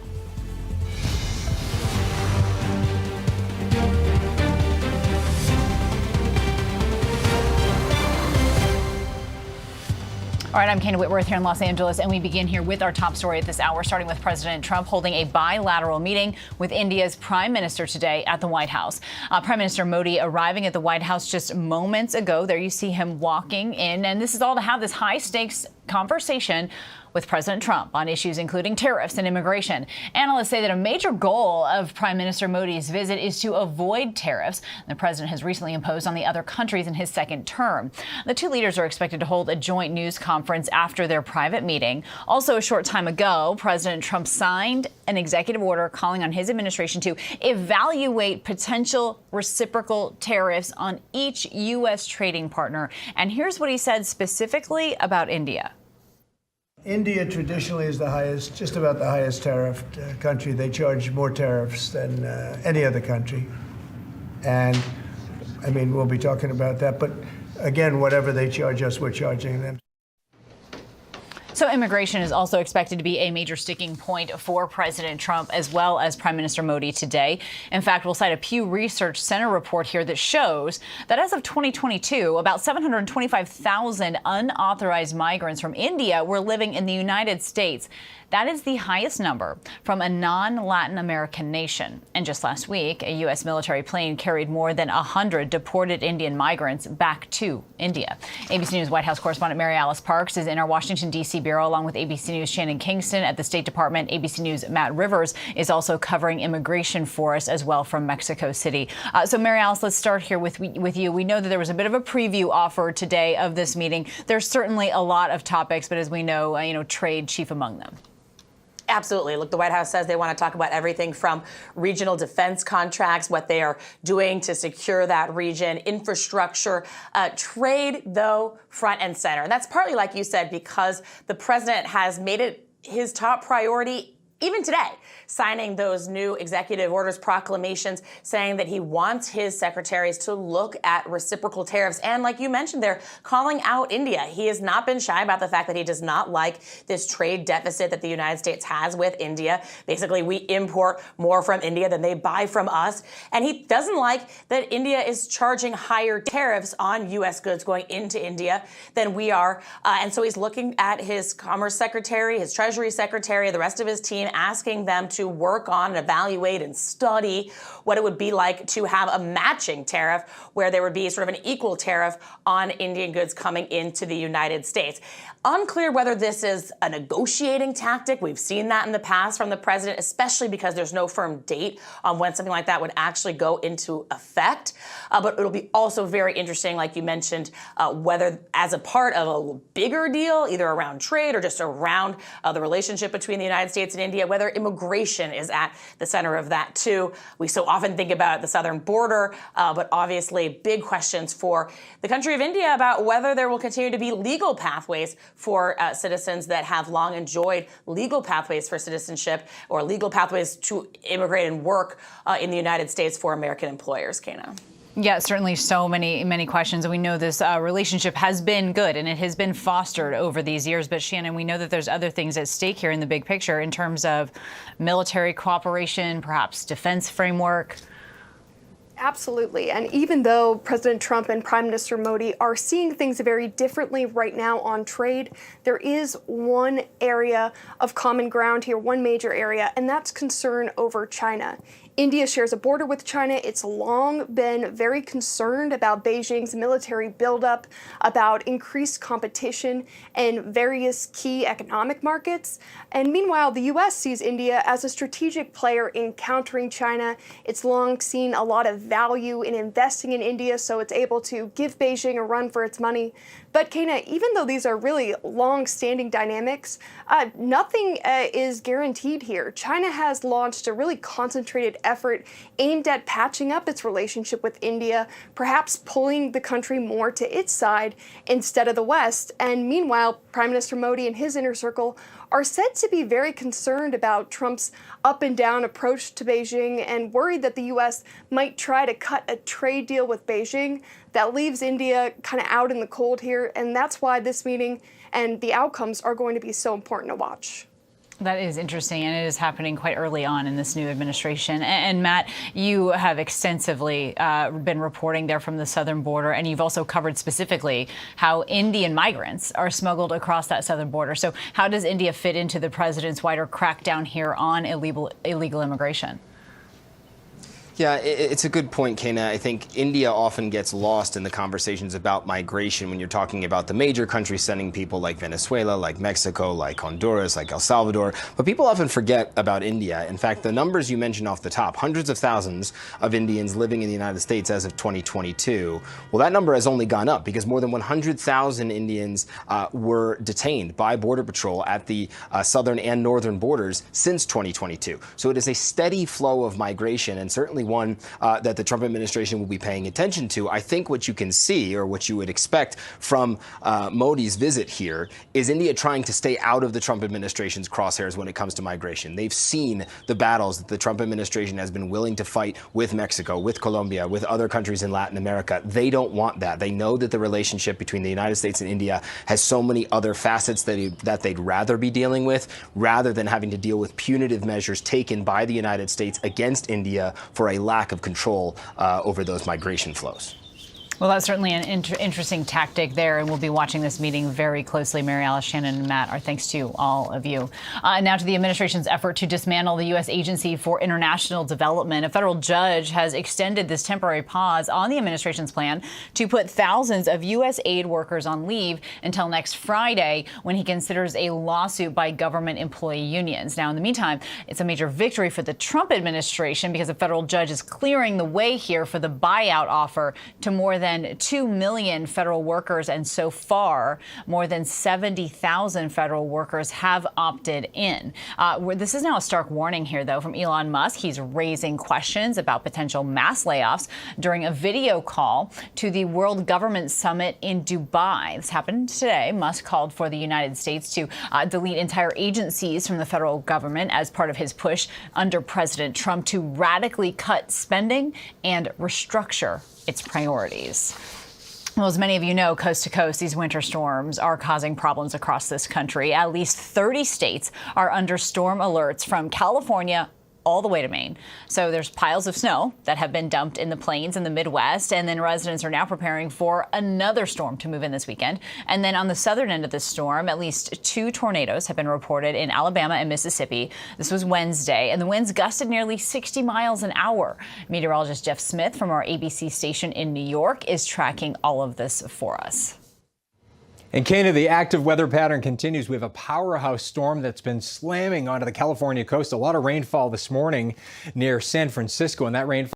All right, I'm Kana Whitworth here in Los Angeles, and we begin here with our top story at this hour, starting with President Trump holding a bilateral meeting with India's prime minister today at the White House. Prime Minister Modi arriving at the White House just moments ago. There you see him walking in, and this is all to have this high-stakes conversation with President Trump on issues including tariffs and immigration. Analysts say that a major goal of Prime Minister Modi's visit is to avoid tariffs the president has recently imposed on the other countries in his second term. The two leaders are expected to hold a joint news conference after their private meeting. Also, a short time ago, President Trump signed an executive order calling on his administration to evaluate potential reciprocal tariffs on each U.S. trading partner. And here's what he said specifically about India. India traditionally is the highest, just about the highest tariffed country. They charge more tariffs than any other country. And I mean, we'll be talking about that. But again, whatever they charge us, we're charging them. So immigration is also expected to be a major sticking point for President Trump as well as Prime Minister Modi today. In fact, we'll cite a Pew Research Center report here that shows that as of 2022, about 725,000 unauthorized migrants from India were living in the United States. That is the highest number from a non-Latin American nation. And just last week, a U.S. military plane carried more than 100 deported Indian migrants back to India. ABC News White House correspondent Mary Alice Parks is in our Washington, D.C. bureau, along with ABC News Shannon Kingston at the State Department. ABC News Matt Rivers is also covering immigration for us as well from Mexico City. So Mary Alice, let's start here with you. We know that there was a bit of a preview offered today of this meeting. There's certainly a lot of topics, but as we know, trade chief among them. Absolutely. Look, the White House says they want to talk about everything from regional defense contracts, what they are doing to secure that region, infrastructure, trade, though, front and center. And that's partly, like you said, because the president has made it his top priority even today, signing those new executive orders, proclamations, saying that he wants his secretaries to look at reciprocal tariffs. And like you mentioned there, calling out India. He has not been shy about the fact that he does not like this trade deficit that the United States has with India. Basically, we import more from India than they buy from us. And he doesn't like that India is charging higher tariffs on U.S. goods going into India than we are. And so he's looking at his Commerce Secretary, his Treasury Secretary, the rest of his team, asking them to work on and evaluate and study what it would be like to have a matching tariff where there would be sort of an equal tariff on Indian goods coming into the United States. Unclear whether this is a negotiating tactic. We've seen that in the past from the president, especially because there's no firm date on when something like that would actually go into effect. But it'll be also very interesting, like you mentioned, whether as a part of a bigger deal, either around trade or just around the relationship between the United States and India, whether immigration is at the center of that too. We so often think about the southern border, but obviously big questions for the country of India about whether there will continue to be legal pathways for citizens that have long enjoyed legal pathways for citizenship or legal pathways to immigrate and work in the United States for American employers, Kana. Yeah, certainly so many questions. And we know this relationship has been good and it has been fostered over these years. But Shannon, we know that there's other things at stake here in the big picture in terms of military cooperation, perhaps defense framework. Absolutely. And even though President Trump and Prime Minister Modi are seeing things very differently right now on trade, there is one area of common ground here, one major area, and that's concern over China. India shares a border with China. It's long been very concerned about Beijing's military buildup, about increased competition in various key economic markets. And meanwhile, the U.S. sees India as a strategic player in countering China. It's long seen a lot of value in investing in India, so it's able to give Beijing a run for its money. But Kana, even though these are really long-standing dynamics, nothing is guaranteed here. China has launched a really concentrated effort aimed at patching up its relationship with India, perhaps pulling the country more to its side instead of the West. And meanwhile, Prime Minister Modi and his inner circle are said to be very concerned about Trump's up and down approach to Beijing and worried that the U.S. might try to cut a trade deal with Beijing that leaves India kind of out in the cold here. And that's why this meeting and the outcomes are going to be so important to watch. That is interesting, and it is happening quite early on in this new administration. And Matt, you have extensively been reporting there from the southern border, and you've also covered specifically how Indian migrants are smuggled across that southern border. So how does India fit into the president's wider crackdown here on illegal immigration? Yeah, it's a good point, Kana. I think India often gets lost in the conversations about migration when you're talking about the major countries sending people like Venezuela, like Mexico, like Honduras, like El Salvador. But people often forget about India. In fact, the numbers you mentioned off the top, hundreds of thousands of Indians living in the United States as of 2022. Well, that number has only gone up because more than 100,000 Indians were detained by Border Patrol at the southern and northern borders since 2022. So it is a steady flow of migration, and certainly one that the Trump administration will be paying attention to. I think what you can see, or what you would expect from Modi's visit here, is India trying to stay out of the Trump administration's crosshairs when it comes to migration. They've seen the battles that the Trump administration has been willing to fight with Mexico, with Colombia, with other countries in Latin America. They don't want that. They know that the relationship between the United States and India has so many other facets that they'd rather be dealing with, rather than having to deal with punitive measures taken by the United States against India for a lack of control over those migration flows. Well, that's certainly an interesting tactic there, and we'll be watching this meeting very closely. Mary Alice, Shannon, and Matt, our thanks to all of you. Now to the administration's effort to dismantle the U.S. Agency for International Development. A federal judge has extended this temporary pause on the administration's plan to put thousands of U.S. aid workers on leave until next Friday, when he considers a lawsuit by government employee unions. Now, in the meantime, it's a major victory for the Trump administration because a federal judge is clearing the way here for the buyout offer to more than 2 million federal workers, and so far, more than 70,000 federal workers have opted in. This is now a stark warning here, though, from Elon Musk. He's raising questions about potential mass layoffs during a video call to the World Government Summit in Dubai. This happened today. Musk called for the United States to delete entire agencies from the federal government as part of his push under President Trump to radically cut spending and restructure its priorities. Well, as many of you know, coast to coast, these winter storms are causing problems across this country. At least 30 states are under storm alerts, from California all the way to Maine. So there's piles of snow that have been dumped in the plains in the Midwest, and then residents are now preparing for another storm to move in this weekend. And then on the southern end of the storm, at least 2 tornadoes have been reported in Alabama and Mississippi. This was Wednesday, and the winds gusted nearly 60 miles an hour. Meteorologist Jeff Smith from our ABC station in New York is tracking all of this for us. And Kana, the active weather pattern continues. We have a powerhouse storm that's been slamming onto the California coast. A lot of rainfall this morning near San Francisco, and that rainfall